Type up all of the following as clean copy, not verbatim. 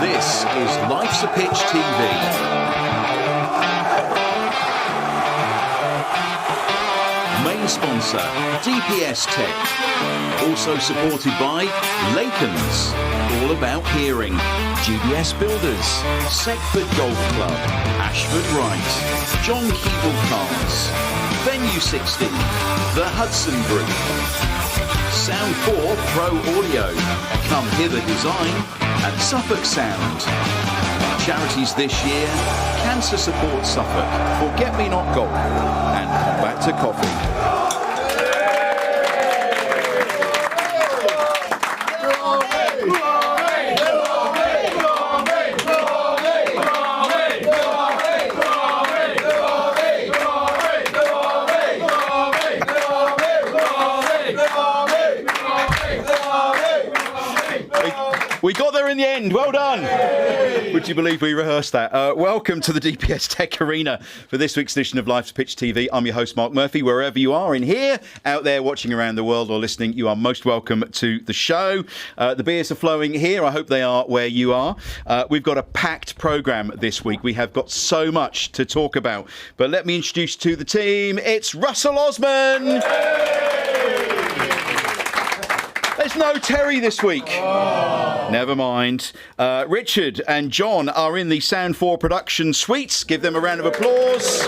This is Life's a Pitch TV. Main sponsor, DPS Tech. Also supported by Lakens, all about hearing. GBS Builders, Seckford Golf Club, Ashford Wright, John Keeble Cars, Venue 60, The Hudson Group, Sound 4 Pro Audio, Come Hither Design, and Suffolk Sound. Charities this year: Cancer Support Suffolk, Forget Me Not Golf, and Combat to Coffee. We got there in the end. Well done. Would you believe we rehearsed that? Welcome to the DPS Tech Arena for this week's edition of Life's Pitch TV. I'm your host, Mark Murphy. Wherever you are, in here, out there, watching around the world or listening, you are most welcome to the show. The beers are flowing here. I hope they are where you are. We've got a packed programme this week. We have got so much to talk about. But let me introduce you to the team. It's Russell Osman. There's no Terry this week. Oh. Never mind. Richard and John are in the Sound 4 production suites. Give them a round of applause.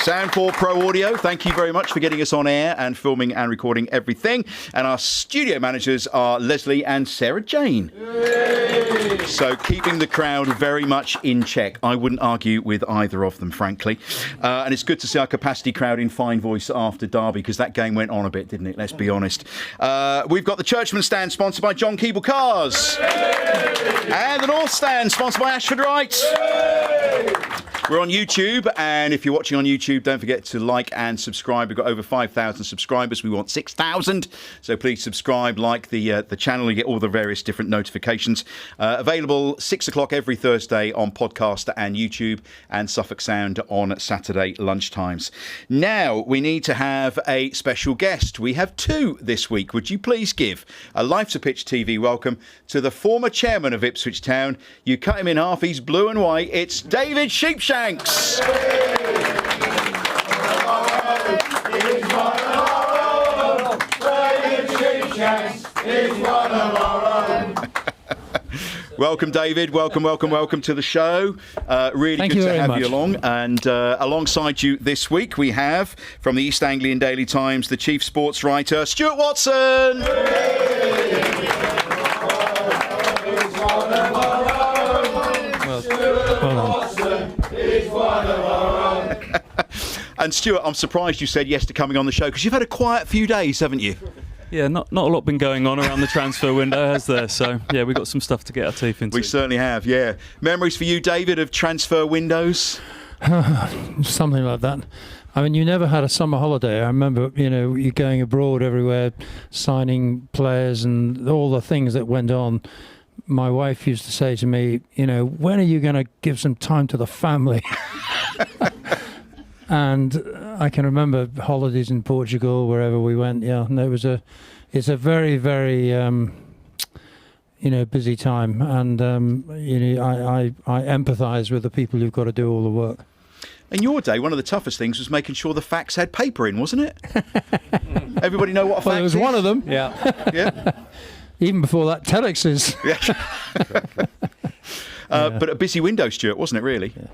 Sound 4 Pro Audio, thank you very much for getting us on air and filming and recording everything. And our studio managers are Leslie and Sarah Jane. Yay. So keeping the crowd very much in check. I wouldn't argue with either of them, frankly. And it's good to see our capacity crowd in fine voice after Derby, because that game went on a bit, didn't it? Let's be honest. We've got the Churchman stand sponsored by John Keeble Cars. Yay. And the North stand sponsored by Ashford Wright. Yay. We're on YouTube, and if you're watching on YouTube, don't forget to like and subscribe. We've got over 5,000 subscribers. We want 6,000, so please subscribe, like the channel. You get all the various different notifications. Available 6 o'clock every Thursday on podcast and YouTube, and Suffolk Sound on Saturday lunchtimes. Now, we need to have a special guest. We have two this week. Would you please give a Life's a Pitch TV welcome to the former chairman of Ipswich Town? You cut him in half, he's blue and white. It's David Sheepshanks. Welcome, David. Welcome to the show. Really good to have you along. And alongside you this week, we have, from the East Anglian Daily Times, the chief sports writer, Stuart Watson. And Stuart, I'm surprised you said yes to coming on the show, because you've had a quiet few days, haven't you? Yeah, not a lot been going on around the transfer window, has there? So, yeah, we've got some stuff to get our teeth into. We certainly have, yeah. Memories for you, David, of transfer windows? Something like that. I mean, you never had a summer holiday. I remember, you going abroad everywhere, signing players and all the things that went on. My wife used to say to me, when are you going to give some time to the family? And I can remember holidays in Portugal, wherever we went. Yeah, and it's a very, very, busy time. And, I empathise with the people who've got to do all the work. In your day, one of the toughest things was making sure the fax had paper in, wasn't it? Everybody know what a fax is? Well, it was one of them. Yeah. Yeah. Even before that, telexes. But a busy window, Stuart, wasn't it, really? Yeah.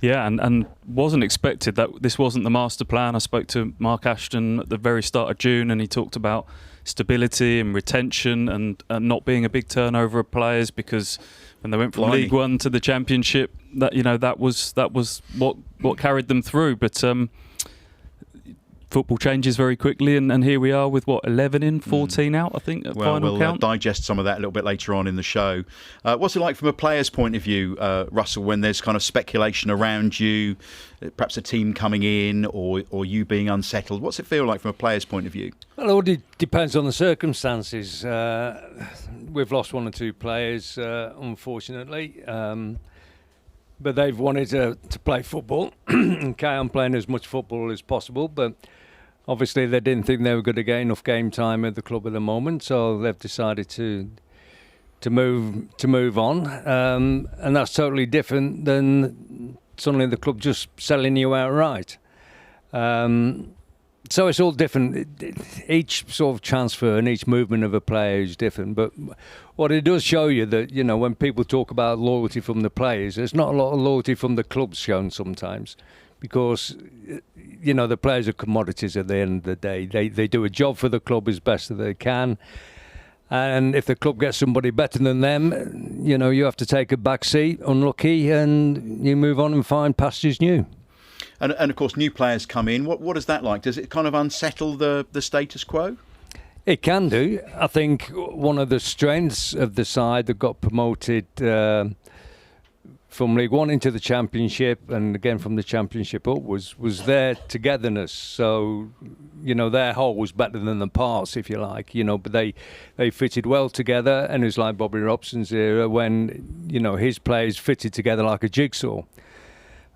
Yeah, and wasn't expected that this wasn't the master plan. I spoke to Mark Ashton at the very start of June, and he talked about stability and retention and not being a big turnover of players, because when they went from League One to the Championship, that was what carried them through. But football changes very quickly, and here we are with 11 in, 14 out, I think, at final count. We'll digest some of that a little bit later on in the show. What's it like from a player's point of view, Russell, when there's kind of speculation around you, perhaps a team coming in or you being unsettled? What's it feel like from a player's point of view? Well, it all depends on the circumstances. We've lost one or two players, unfortunately. But they've wanted to play football and carry on playing as much football as possible. But obviously they didn't think they were going to get enough game time at the club at the moment, so they've decided to to move on, and that's totally different than suddenly the club just selling you outright. So it's all different. Each sort of transfer and each movement of a player is different. But what it does show you that, you know, when people talk about loyalty from the players, there's not a lot of loyalty from the clubs shown sometimes, because, you know, the players are commodities at the end of the day. They do a job for the club as best as they can. And if the club gets somebody better than them, you know, you have to take a back seat, unlucky, and you move on and find pastures new. And of course, new players come in. What is that like? Does it kind of unsettle the status quo? It can do. I think one of the strengths of the side that got promoted from League One into the Championship, and again from the Championship up, was their togetherness. So, you know, their whole was better than the parts, if you like. You know, but they fitted well together, and it was like Bobby Robson's era when, you know, his players fitted together like a jigsaw.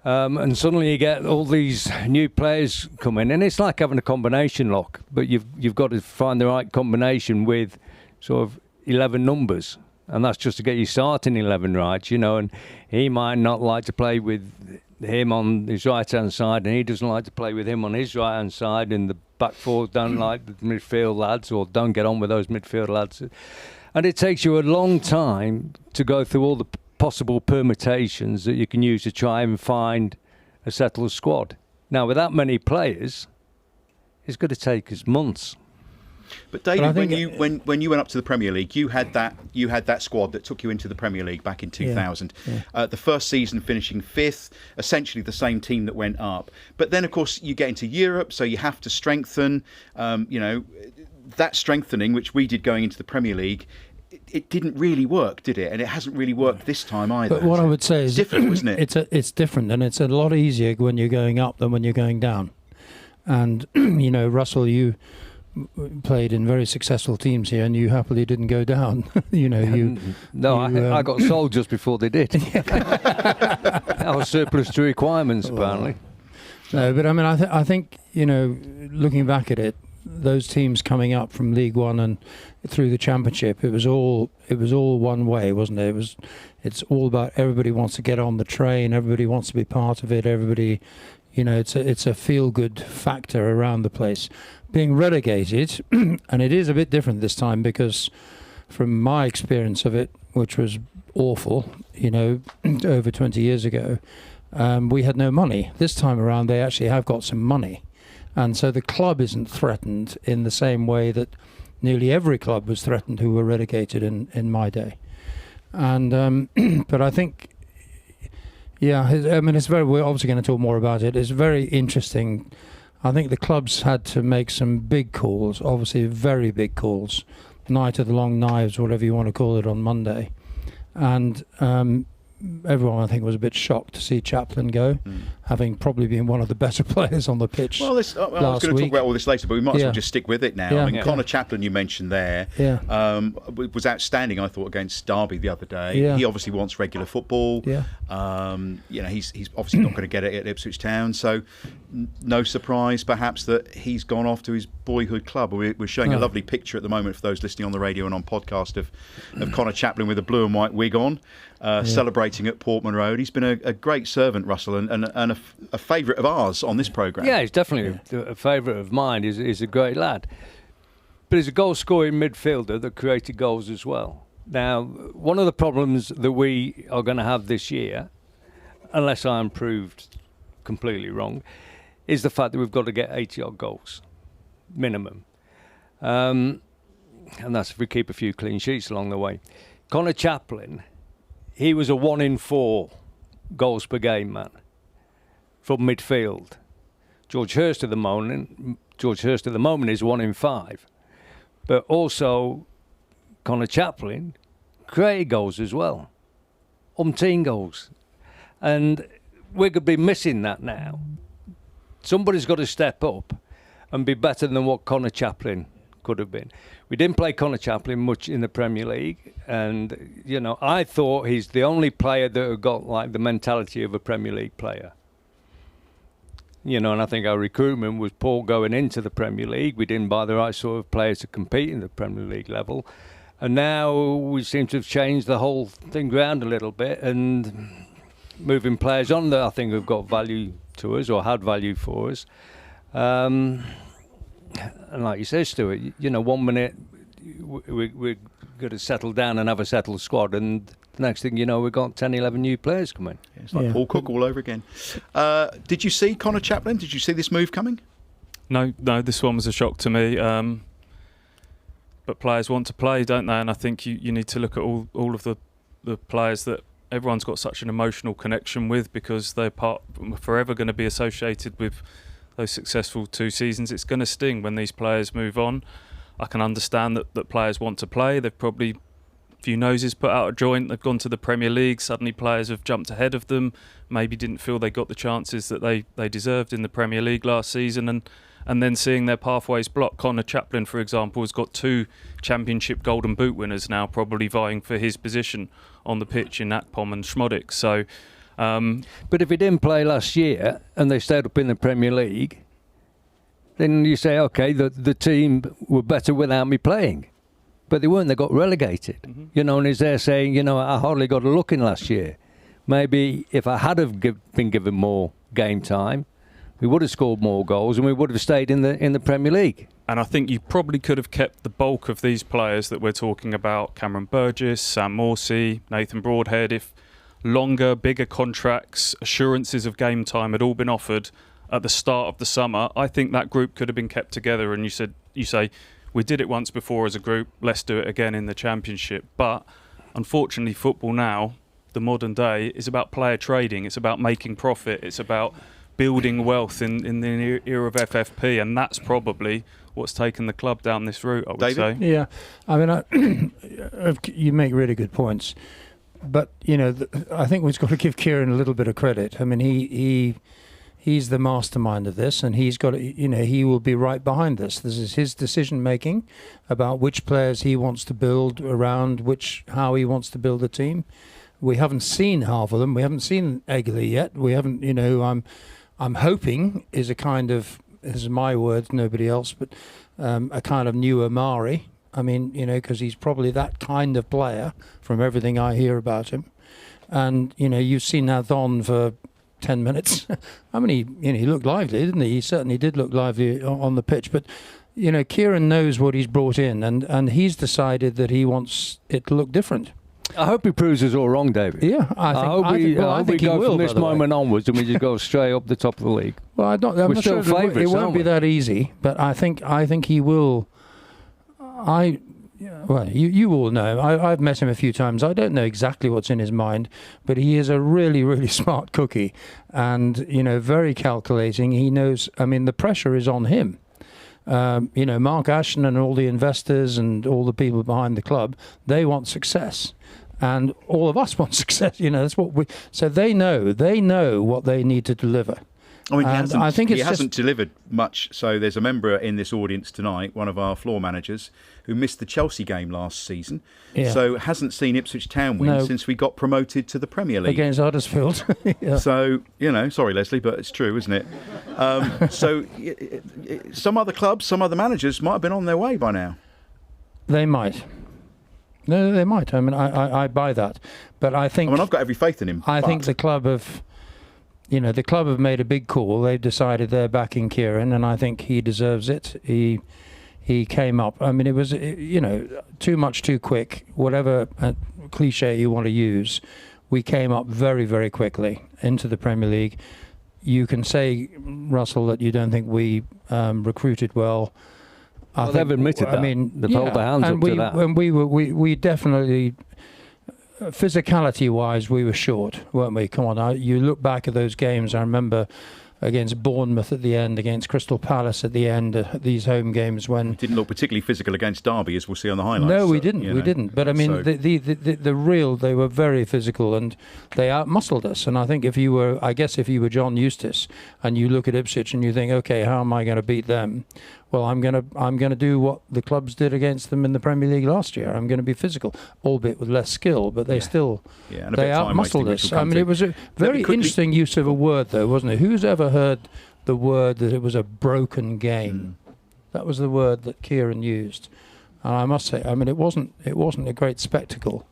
And suddenly you get all these new players come in, and it's like having a combination lock, but you've got to find the right combination with sort of 11 numbers, and that's just to get you starting 11 right, you know. And he might not like to play with him on his right-hand side, and he doesn't like to play with him on his right-hand side, and the back four don't like the midfield lads, or don't get on with those midfield lads. And it takes you a long time to go through all the possible permutations that you can use to try and find a settled squad. Now, with that many players, it's going to take us months. But David, when you went up to the Premier League, you had that squad that took you into the Premier League back in 2000. Yeah. The first season finishing 5th, essentially the same team that went up. But then, of course, you get into Europe, so you have to strengthen. You know, that strengthening, which we did going into the Premier League, it didn't really work, did it? And it hasn't really worked this time either. But what I would say is different, isn't it? It's different, and it's a lot easier when you're going up than when you're going down. And you know, Russell, you played in very successful teams here, and you happily didn't go down. You know, I got sold just before they did. I was surplus to requirements, apparently. No, but I mean, I think, you know, looking back at it, those teams coming up from League One and through the Championship, it was all one way, wasn't it? It's all about everybody wants to get on the train, everybody wants to be part of it, everybody, you know, it's a feel good factor around the place. Being relegated, and it is a bit different this time, because from my experience of it, which was awful, you know, over 20 years ago, we had no money. This time around, they actually have got some money. And so the club isn't threatened in the same way that nearly every club was threatened who were relegated in my day. And but I think, yeah, I mean, we're obviously going to talk more about it. It's very interesting. I think the clubs had to make some big calls, obviously very big calls, night of the long knives, whatever you want to call it, on Monday. And everyone, I think, was a bit shocked to see Chaplin go, having probably been one of the better players on the pitch. Well, I was going to talk about all this later, but we might as well just stick with it now. Yeah. I mean, Connor Chaplin, you mentioned there, was outstanding, I thought, against Derby the other day. Yeah. He obviously wants regular football. Yeah. You know, he's obviously not going to get it at Ipswich Town, so no surprise, perhaps, that he's gone off to his boyhood club. We're showing a lovely picture at the moment for those listening on the radio and on podcast of Connor Chaplin with a blue and white wig on, celebrating at Portman Road. He's been a great servant, Russell, and a favourite of ours on this programme. Yeah, he's definitely a favourite of mine. He's a great lad. But he's a goal-scoring midfielder that created goals as well. Now, one of the problems that we are going to have this year, unless I'm proved completely wrong, is the fact that we've got to get 80-odd goals, minimum. And that's if we keep a few clean sheets along the way. Connor Chaplin, he was a 1 in 4 goals per game man from midfield. George Hurst at the moment is 1 in 5. But also, Connor Chaplin created goals as well. Umpteen goals. And we're going to be missing that now. Somebody's got to step up and be better than what Connor Chaplin could have been. We didn't play Connor Chaplin much in the Premier League, and you know, I thought he's the only player that had got like the mentality of a Premier League player. You know, and I think our recruitment was poor going into the Premier League. We didn't buy the right sort of players to compete in the Premier League level, And now we seem to have changed the whole thing round a little bit and moving players on that I think have got value to us or had value for us. And like you said, Stuart, 1 minute we're going to settle down and have a settled squad, and the next thing you know, we've got 10, 11 new players coming. Yeah, it's like Paul Cook all over again. Did you see Connor Chaplin? Did you see this move coming? No, this one was a shock to me. But players want to play, don't they? And I think you need to look at all of the players that everyone's got such an emotional connection with, because they're forever going to be associated with those successful 2 seasons. It's going to sting when these players move on. I can understand that players want to play. They've probably a few noses put out of joint. They've gone to the Premier League. Suddenly players have jumped ahead of them. Maybe didn't feel they got the chances that they deserved in the Premier League last season. And then seeing their pathways blocked. Connor Chaplin, for example, has got 2 Championship Golden Boot winners now, probably vying for his position on the pitch in Akpom and Schmodic. So, but if he didn't play last year and they stayed up in the Premier League, then you say, okay, the team were better without me playing. But they weren't. They got relegated. Mm-hmm. And he's there saying, I hardly got a look in last year. Maybe if I had have been given more game time, we would have scored more goals and we would have stayed in the Premier League. And I think you probably could have kept the bulk of these players that we're talking about, Cameron Burgess, Sam Morsey, Nathan Broadhead, if longer, bigger contracts, assurances of game time had all been offered at the start of the summer. I think that group could have been kept together. And you say, we did it once before as a group, let's do it again in the Championship. But unfortunately, football now, the modern day, is about player trading. It's about making profit. It's about building wealth in the era of FFP, and that's probably what's taken the club down this route, I would David? say. Yeah, I mean, you make really good points, but I think we've got to give Kieran a little bit of credit. I mean, he's the mastermind of this, and he's got he will be right behind this. This is his decision making about which players he wants to build around, how he wants to build a team. We haven't seen half of them. We haven't seen Egley yet. We haven't. I'm hoping is a kind of, this is my words, nobody else, but a kind of new Amari. I mean, because he's probably that kind of player from everything I hear about him. And, you've seen Adon for 10 minutes. I mean, he looked lively, didn't he? He certainly did look lively on the pitch. But, Kieran knows what he's brought in, and he's decided that he wants it to look different. I hope he proves us all wrong, David. Yeah, I think he go will, from this moment onwards and we just go straight up the top of the league. Well, I'm not sure it won't be that easy, but I think he will. You all know. I've met him a few times. I don't know exactly what's in his mind, but he is a really, really smart cookie, and very calculating. He knows. I mean, the pressure is on him. Mark Ashton and all the investors and all the people behind the club, they want success. And all of us want success. That's what so they know what they need to deliver. I mean, he hasn't delivered much. So there's a member in this audience tonight, one of our floor managers, who missed the Chelsea game last season. Yeah. So hasn't seen Ipswich Town win since we got promoted to the Premier League. Against Huddersfield. Yeah. So, sorry, Leslie, but it's true, isn't it? So some other clubs, some other managers might have been on their way by now. They might. No, they might. I mean, I buy that. But I think... I've got every faith in him. I think the club have... the club have made a big call. They've decided they're backing Kieran, and I think he deserves it. He came up. I mean, it was, too much too quick. Whatever cliche you want to use, we came up very, very quickly into the Premier League. You can say, Russell, that you don't think we recruited well. They've admitted that. I mean, they've held their hands up to that. And we definitely... physicality-wise, we were short, weren't we? Come on, you look back at those games. I remember against Bournemouth at the end, against Crystal Palace at the end, these home games when... Didn't look particularly physical against Derby, as we'll see on the highlights. No, we didn't. We didn't. But I mean, they were very physical and they outmuscled us. And I think if you were John Eustace and you look at Ipswich and you think, okay, how am I going to beat them? Well, I'm going to do what the clubs did against them in the Premier League last year. I'm going to be physical, albeit with less skill, but they still they outmuscled us. I mean, it was a very interesting use of a word, though, wasn't it? Who's ever heard the word that it was a broken game? That was the word that Kieran used. And I must say, I mean, it wasn't a great spectacle.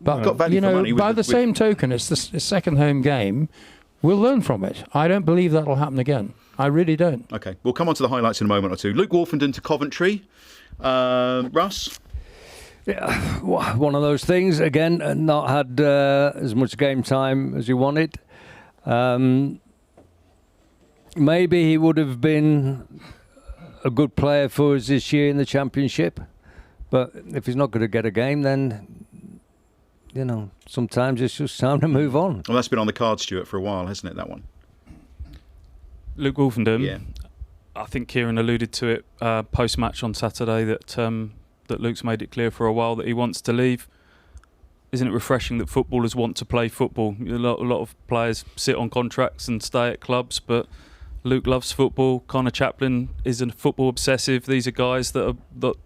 But Got value you for know, money by with the same token, it's the second home game. We'll learn from it. I don't believe that'll happen again. I really don't. Okay, we'll come on to the highlights in a moment or two. Luke Wolfenden to Coventry. Russ? Yeah, one of those things. Again, not had as much game time as he wanted. Maybe he would have been a good player for us this year in the Championship. But if he's not going to get a game, then, you know, sometimes it's just time to move on. Well, that's been on the card, Stuart, for a while, hasn't it, that one? Luke Wolfenden. Yeah. I think Kieran alluded to it post-match on Saturday that Luke's made it clear for a while that he wants to leave. Isn't it refreshing that footballers want to play football? A lot of players sit on contracts and stay at clubs, but Luke loves football. Connor Chaplin is a football obsessive. These are guys that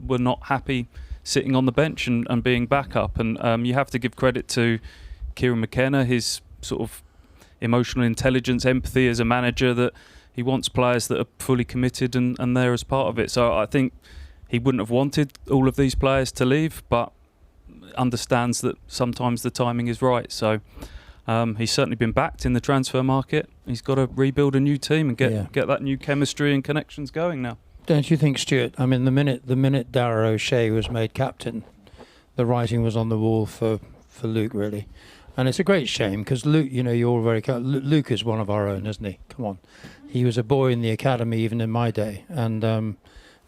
were not happy sitting on the bench and being backup. And you have to give credit to Kieran McKenna, his sort of emotional intelligence, empathy as a manager, that he wants players that are fully committed and there as part of it. So I think he wouldn't have wanted all of these players to leave, but understands that sometimes the timing is right. So he's certainly been backed in the transfer market. He's got to rebuild a new team and get that new chemistry and connections going now. Don't you think, Stuart? I mean, the minute Darragh O'Shea was made captain, the writing was on the wall for Luke, really. And it's a great shame because Luke, you know, you're all very... Luke is one of our own, isn't he? Come on. He was a boy in the academy even in my day. And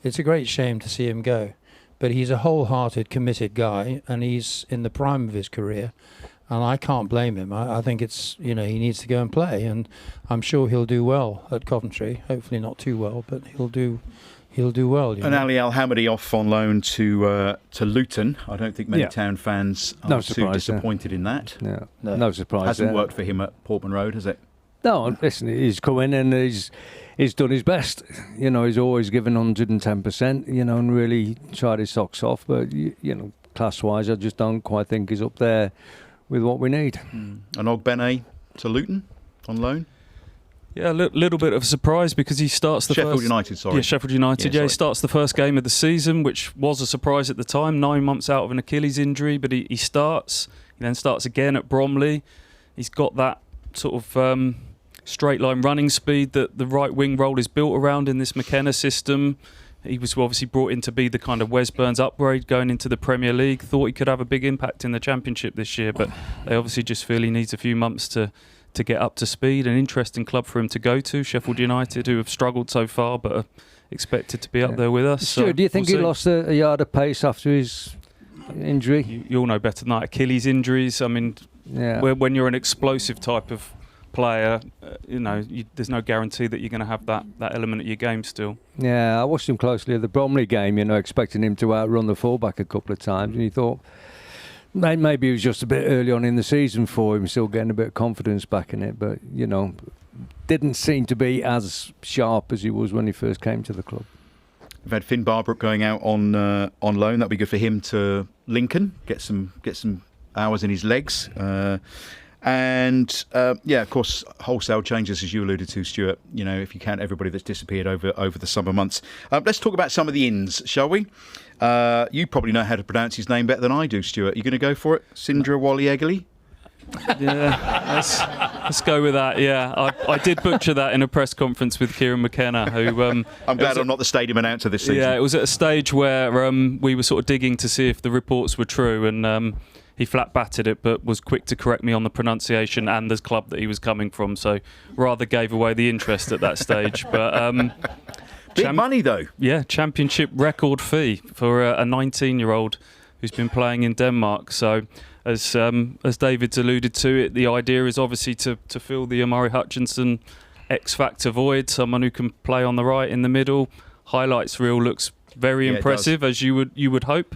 it's a great shame to see him go. But he's a wholehearted, committed guy, and he's in the prime of his career. And I can't blame him. I think it's, you know, he needs to go and play. And I'm sure he'll do well at Coventry. Hopefully not too well, but he'll do well. And Ali Al-Hamadi off on loan to Luton. I don't think many Town fans are too disappointed in that. Yeah. No surprise. Hasn't worked for him at Portman Road, has it? No, listen, he's come in and he's done his best. You know, he's always given 110%, you know, and really tried his socks off. But, you know, class-wise, I just don't quite think he's up there with what we need. And Ogbene to Luton on loan? Yeah, a little bit of a surprise because he starts the Sheffield first... United, sorry. Yeah, Sheffield United. Yeah, he starts the first game of the season, which was a surprise at the time. 9 months out of an Achilles injury, but he starts. He then starts again at Bromley. He's got that sort of straight line running speed that the right wing role is built around in this McKenna system. He was obviously brought in to be the kind of Wes Burns upgrade going into the Premier League. Thought he could have a big impact in the Championship this year, but they obviously just feel he needs a few months to get up to speed. An interesting club for him to go to, Sheffield United, who have struggled so far but are expected to be up there with us. Stuart, do you think he lost a yard of pace after his injury? You all know better than that. Achilles injuries, I mean, when you're an explosive type of player, you know, there's no guarantee that you're going to have that element of your game still. Yeah, I watched him closely at the Bromley game, you know, expecting him to outrun the fullback a couple of times, and you thought maybe it was just a bit early on in the season for him, still getting a bit of confidence back in it, but, you know, didn't seem to be as sharp as he was when he first came to the club. We've had Finn Barbrook going out on loan. That'll be good for him to Lincoln, get some hours in his legs. And of course, wholesale changes, as you alluded to, Stuart. You know, if you count everybody that's disappeared over the summer months. Let's talk about some of the ins, shall we? You probably know how to pronounce his name better than I do, Stuart. You going to go for it? Sindra Wally Egley? Yeah, let's go with that. Yeah, I did butcher that in a press conference with Kieran McKenna, who I'm glad I'm not the stadium announcer this season. Yeah, it was at a stage where we were sort of digging to see if the reports were true, and he flat batted it, but was quick to correct me on the pronunciation and the club that he was coming from. So rather gave away the interest at that stage. But big money though. Yeah, Championship record fee for a 19-year-old who's been playing in Denmark. So as David's alluded to, it, the idea is obviously to fill the Omari Hutchinson X-factor void, someone who can play on the right, in the middle. Highlights reel looks very impressive, as you would hope.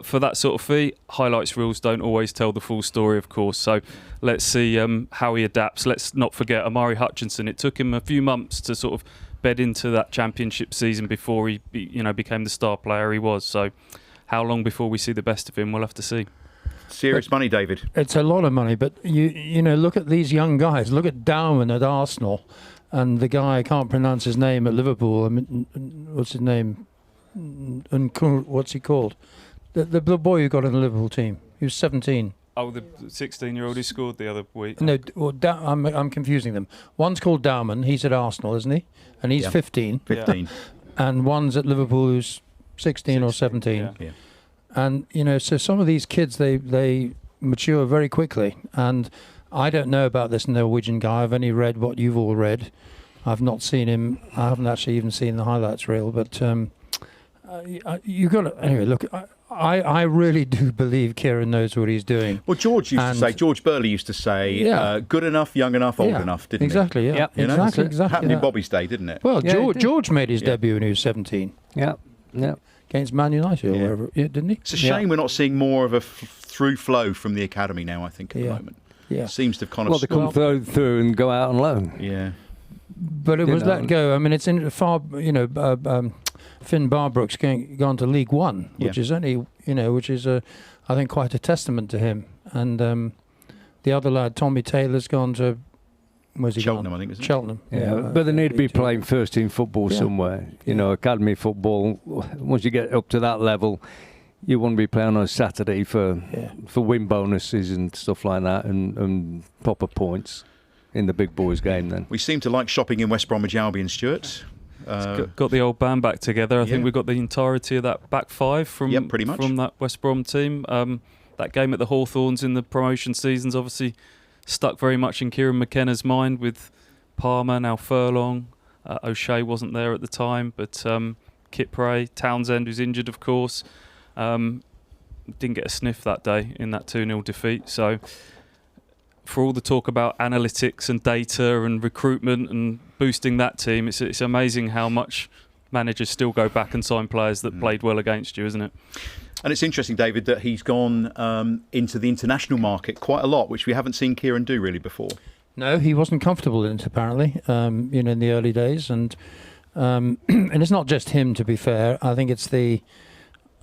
For that sort of fee. Highlights reels don't always tell the full story, of course, so let's see how he adapts. Let's not forget Omari Hutchinson. It took him a few months to sort of bed into that Championship season before he became the star player he was, so how long before we see the best of him, we'll have to see. Serious money, David. It's a lot of money, but you know, look at these young guys. Look at Darwin at Arsenal, and the guy, I can't pronounce his name, at Liverpool. I mean, what's his name? what's he called? The boy who got in the Liverpool team. He was 17. Oh, the 16-year-old who scored the other week. No, well, I'm confusing them. One's called Dowman. He's at Arsenal, isn't he? And he's 15. 15. And one's at Liverpool who's 16 or 17. Yeah. And, so some of these kids, they mature very quickly. And I don't know about this Norwegian guy. I've only read what you've all read. I've not seen him. I haven't actually even seen the highlights reel. But you got to... Anyway, look... I really do believe Kieran knows what he's doing. Well, George Burley used to say, good enough, young enough, old enough, didn't exactly, he? Yeah, Yep. exactly. Happened in Bobby's day, didn't it? Well, Yeah, George made his debut when he was 17. Yeah. Against Man United or wherever, didn't he? It's a shame we're not seeing more of a through flow from the academy now, I think, at the moment. Yeah. Seems to have kind of... Well, they come through and go out on loan. Yeah. But it was let go. I mean, it's in far, Finn Barbrook's gone to League One, which is only, which is, I think, quite a testament to him. And the other lad, Tommy Taylor's gone to, where's he Cheltenham, gone? I think, isn't it? Cheltenham. Yeah, but they need to be playing first team football somewhere. Academy football. Once you get up to that level, you want to be playing on a Saturday for win bonuses and stuff like that, and proper points in the big boys game. Then we seem to like shopping in West Bromwich Albion, Stuart. Got the old band back together. I think we've got the entirety of that back five from pretty much. From that West Brom team. That game at the Hawthorns in the promotion seasons obviously stuck very much in Kieran McKenna's mind with Palmer, now Furlong. O'Shea wasn't there at the time, but Kipray, Townsend, who's injured, of course, didn't get a sniff that day in that 2-0 defeat. So for all the talk about analytics and data and recruitment and boosting that team, it's amazing how much managers still go back and sign players that played well against you, isn't it? And it's interesting, David, that he's gone into the international market quite a lot, which we haven't seen Kieran do really before. No, he wasn't comfortable in it, apparently, in the early days. And and it's not just him, to be fair. I think it's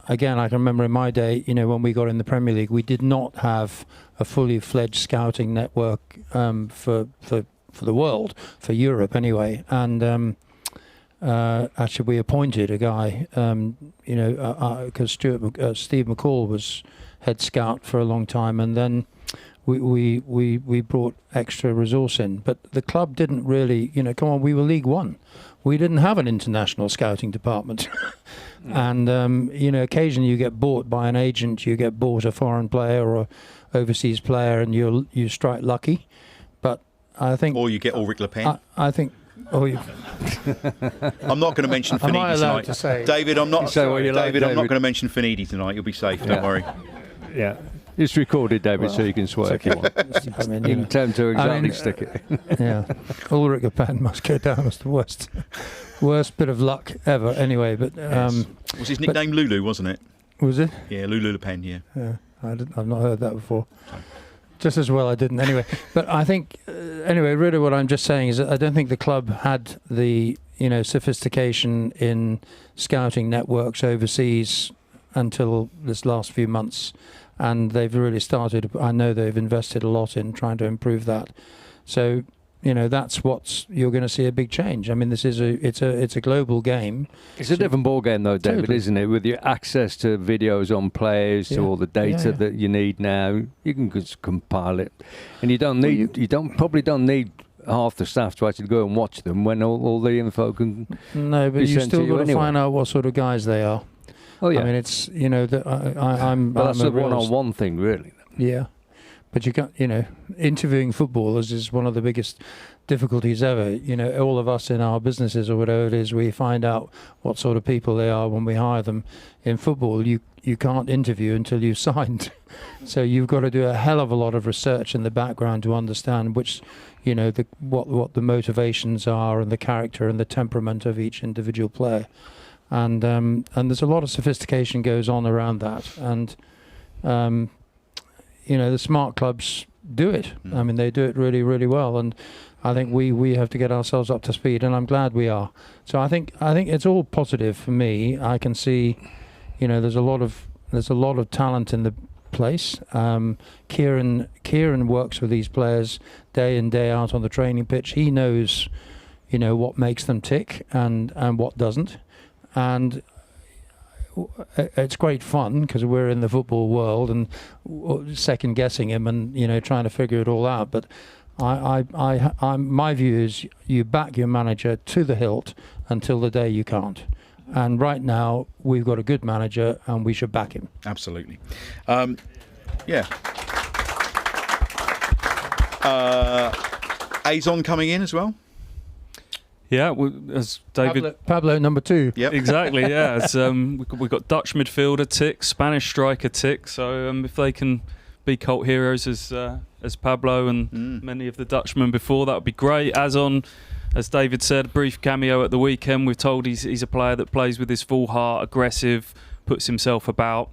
again, I can remember in my day, when we got in the Premier League, we did not have a fully fledged scouting network for the world, for Europe anyway. And actually, we appointed a guy, because Steve McCall was head scout for a long time, and then we brought extra resource in. But the club didn't really, we were League One. We didn't have an international scouting department. And, occasionally you get bought by an agent, you get bought a foreign player or a overseas player, and you strike lucky. But I think... Or you get Ulrich Le Pen. I think... I'm not going to mention Am I Finidi allowed tonight. to say? David, I'm not. Say what you like, David, I'm not David. going to mention Finidi tonight. You'll be safe. Don't worry. yeah, it's recorded, David, so you can swear if you want. I mean, You can tell him to exactly stick it. Yeah, Ulrich Le Pen must go down as the worst bit of luck ever. Anyway, but was his nickname Lulu, wasn't it? Was it? Yeah, Lulu Le Pen. Yeah. I've not heard that before. Just as well I didn't anyway. But I think, really what I'm just saying is that I don't think the club had the, sophistication in scouting networks overseas until this last few months. And they've really started, I know they've invested a lot in trying to improve that. So, that's you're going to see a big change. I mean, it's a global game. It's a different ball game, though, David, Totally. isn't it? With your access to videos on players, to all the data that you need now, you can just compile it, and you don't need probably don't need half the staff to actually go and watch them when all the info can. No, but be you sent still to you got to anyway. find out what sort of guys they are. Oh yeah, I mean, it's I'm. but that's I'm a a real- one-on-one thing, really. Yeah, but you can't. Interviewing footballers is one of the biggest difficulties ever. All of us in our businesses or whatever it is, we find out what sort of people they are when we hire them. In football, you can't interview until you've signed, so you've got to do a hell of a lot of research in the background to understand which, what the motivations are and the character and the temperament of each individual player. And there's a lot of sophistication goes on around that, and the smart clubs do it. I mean, they do it really, really well, and I think we have to get ourselves up to speed, and I'm glad we are. So I think it's all positive for me. I can see, there's a lot of talent in the place. Kieran works with these players day in, day out on the training pitch. He knows, what makes them tick and what doesn't. And it's great fun because we're in the football world and second guessing him and trying to figure it all out. But my view is you back your manager to the hilt until the day you can't. And right now we've got a good manager and we should back him. Absolutely. Azon coming in as well. Yeah, as David... Pablo number 2. Yep. Exactly, yeah. We've got Dutch midfielder tick, Spanish striker tick, so if they can be cult heroes as Pablo and many of the Dutchmen before, that would be great. Azon, as David said, brief cameo at the weekend. We're told he's a player that plays with his full heart, aggressive, puts himself about.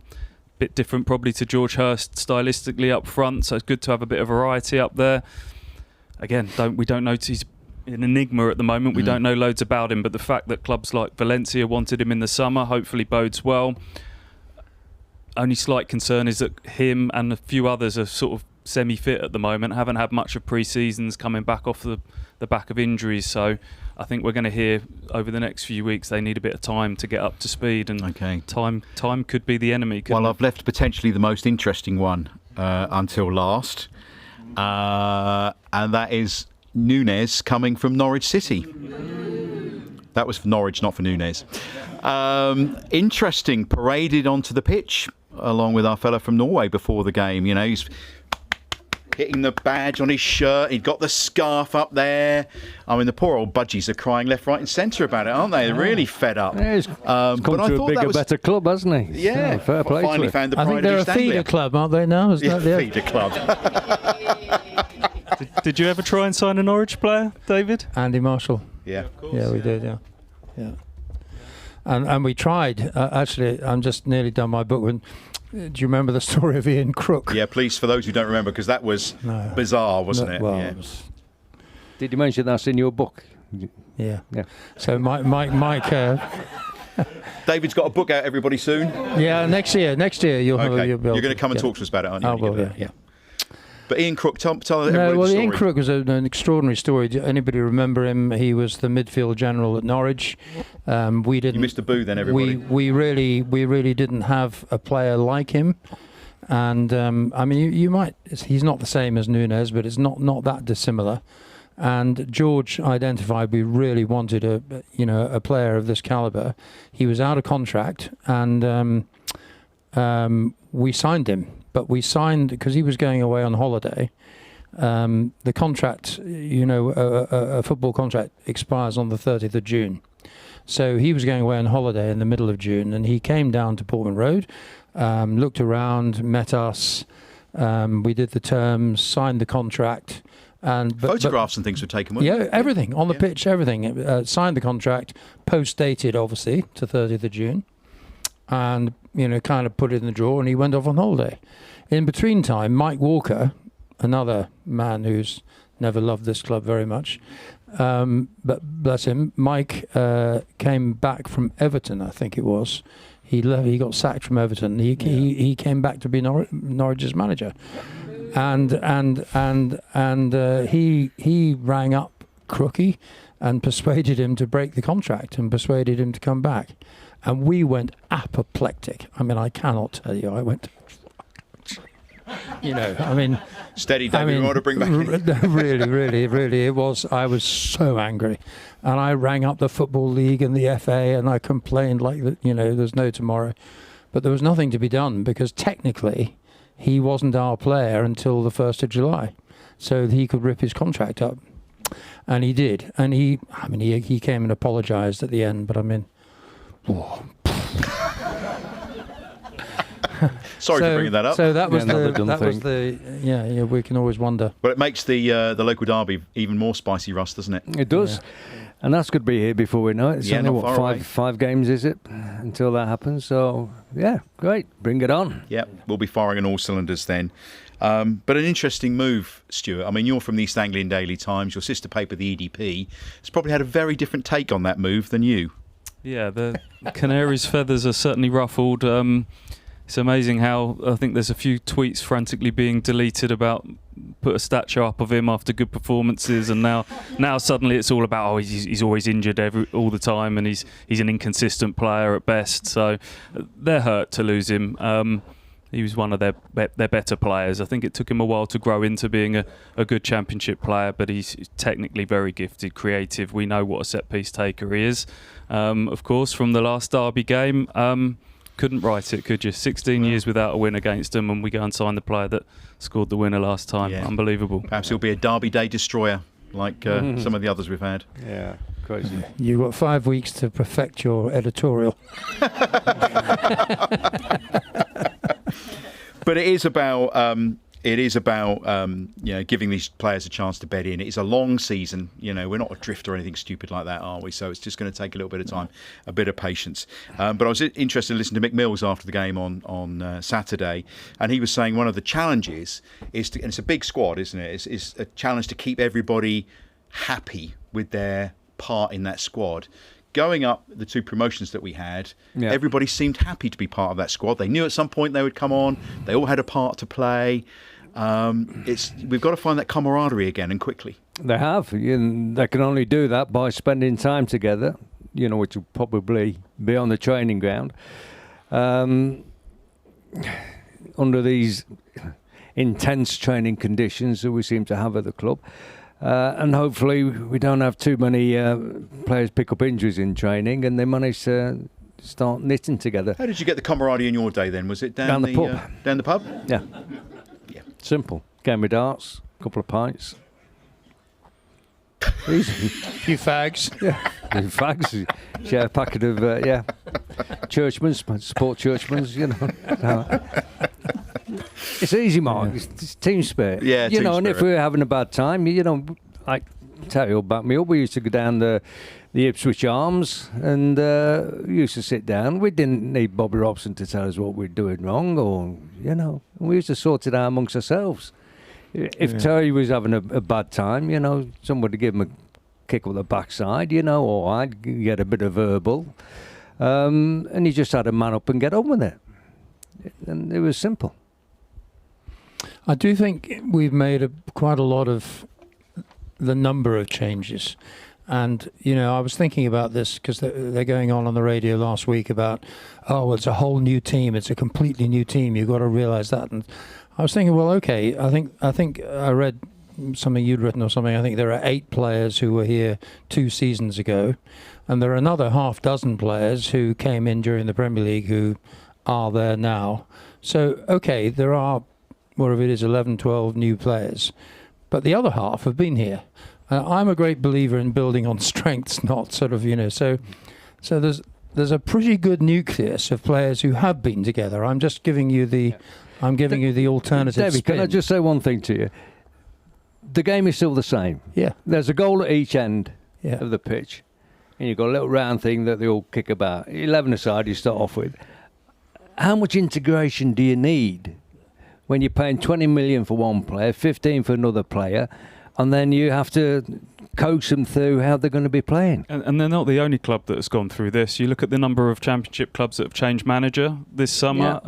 Bit different probably to George Hurst stylistically up front, so it's good to have a bit of variety up there. Again, we don't know, he's an enigma at the moment. We don't know loads about him, but the fact that clubs like Valencia wanted him in the summer hopefully bodes well. Only slight concern is that him and a few others are sort of semi-fit at the moment, haven't had much of pre-seasons, coming back off the back of injuries, so I think we're going to hear over the next few weeks they need a bit of time to get up to speed, and time could be the enemy. Well, I've left potentially the most interesting one until last, and that is Nunes coming from Norwich City. That was for Norwich, not for Nunes. Interesting, paraded onto the pitch along with our fella from Norway before the game. He's hitting the badge on his shirt. He'd got the scarf up there. I mean, the poor old budgies are crying left, right and centre about it, aren't they? They're really fed up. Yeah, he's come to a bigger, better club, hasn't he? Yeah, fair play. Finally found the pride I think they're of a East Anglia. feeder club, aren't they now? Feeder club. Did you ever try and sign a Norwich player, David? Andy Marshall. Yeah. Yeah, we did, yeah. And we tried. Actually, I'm just nearly done my book. Do you remember the story of Ian Crook? Yeah, please, for those who don't remember, because that was bizarre, wasn't it? Well, Yeah. Did you mention that's in your book? Yeah. Yeah. So Mike. David's got a book out, everybody, soon. Yeah, next year you'll have. Okay. You're going to come and talk to us about it, aren't you? I will. Yeah. But Ian Crook, tell everybody No, well, the story. Ian Crook was an extraordinary story. Do anybody remember him? He was the midfield general at Norwich. We didn't. You missed a boo then, everybody. We really didn't have a player like him. And I mean, you might. He's not the same as Nunes, but it's not that dissimilar. And George identified we really wanted a player of this caliber. He was out of contract, and we signed him. But we signed because he was going away on holiday. The contract, a football contract expires on the 30th of June. So he was going away on holiday in the middle of June, and he came down to Portman Road, looked around, met us. We did the terms, signed the contract. Photographs and things were taken, weren't they? Yeah, everything on the pitch, everything. Signed the contract, post-dated obviously to 30th of June, and kind of put it in the drawer, and he went off on holiday. In between time, Mike Walker, another man who's never loved this club very much, but bless him, Mike came back from Everton, I think it was. He got sacked from Everton. He came back to be Norwich's manager. And he rang up Crookie and persuaded him to break the contract and persuaded him to come back. And we went apoplectic. I mean, I cannot tell you. I went, Steady, David, we want to bring back in. really, it was. I was so angry. And I rang up the Football League and the FA and I complained like that, there's no tomorrow. But there was nothing to be done because technically he wasn't our player until the 1st of July. So he could rip his contract up. And he did. And he came and apologised at the end, but Sorry for bringing that up. So that was we can always wonder. But it makes the local derby even more spicy, Russ, doesn't it? It does. Yeah. And that's going to be here before we know it. It's only, five games, is it, until that happens? So, yeah, great. Bring it on. Yeah, we'll be firing on all cylinders then. But an interesting move, Stuart. I mean, you're from the East Anglian Daily Times. Your sister paper, the EDP, has probably had a very different take on that move than you. Yeah, the Canaries' feathers are certainly ruffled. it's amazing how I think there's a few tweets frantically being deleted about put a statue up of him after good performances, and now suddenly it's all about he's always injured all the time, and he's an inconsistent player at best. So they're hurt to lose him. He was one of their better players. I think it took him a while to grow into being a good championship player, but he's technically very gifted, creative. We know what a set-piece taker he is. Of course, from the last Derby game, couldn't write it, could you? 16 years without a win against them, and we go and sign the player that scored the winner last time. Yeah. Unbelievable. Perhaps he'll be a Derby Day destroyer, like some of the others we've had. Yeah, crazy. You've got 5 weeks to perfect your editorial. But it is about giving these players a chance to bed in. It is a long season. We're not adrift or anything stupid like that, are we? So it's just going to take a little bit of time, a bit of patience. But I was interested to listen to Mick Mills after the game on Saturday, and he was saying one of the challenges is and it's a big squad, isn't it? It's a challenge to keep everybody happy with their part in that squad. Going up the 2 promotions that we had, everybody seemed happy to be part of that squad. They knew at some point they would come on. They all had a part to play. We've got to find that camaraderie again, and quickly. They have. They can only do that by spending time together, which will probably be on the training ground. Under these intense training conditions that we seem to have at the club. And hopefully we don't have too many players pick up injuries in training, and they manage to start knitting together. How did you get the camaraderie in your day then? Was it down the pub? Down the pub? Yeah. Simple. Game of darts, a couple of pints. Easy. Few fags. Yeah. A few fags. Share a packet of churchmen's, support churchmen's, It's easy, Mark. It's team spirit. Yeah, team and spirit. if we were having a bad time, like Terry will back me up. We used to go down the Ipswich Arms and we used to sit down. We didn't need Bobby Robson to tell us what we're doing wrong, or we used to sort it out amongst ourselves. If Terry was having a bad time, somebody give him a kick up the backside, or I'd get a bit of verbal, and you just had to man up and get on with it, and it was simple. I do think we've made quite a lot of the number of changes. And, I was thinking about this because they're going on the radio last week about, it's a whole new team. It's a completely new team. You've got to realise that. And I was thinking, well, okay, I think I read something you'd written or something. I think there are 8 players who were here 2 seasons ago. And there are another half dozen players who came in during the Premier League who are there now. So, okay, there are, whatever it is, 11, 12 new players. But the other half have been here. I'm a great believer in building on strengths, not sort of, so there's a pretty good nucleus of players who have been together. I'm just giving you the alternative David, spin. can I just say one thing to you? The game is still the same. Yeah. There's a goal at each end of the pitch, and you've got a little round thing that they all kick about. 11 aside you start off with. How much integration do you need when you're paying 20 million for one player, 15 for another player, and then you have to coax them through how they're going to be playing? And they're not the only club that has gone through this. You look at the number of championship clubs that have changed manager this summer.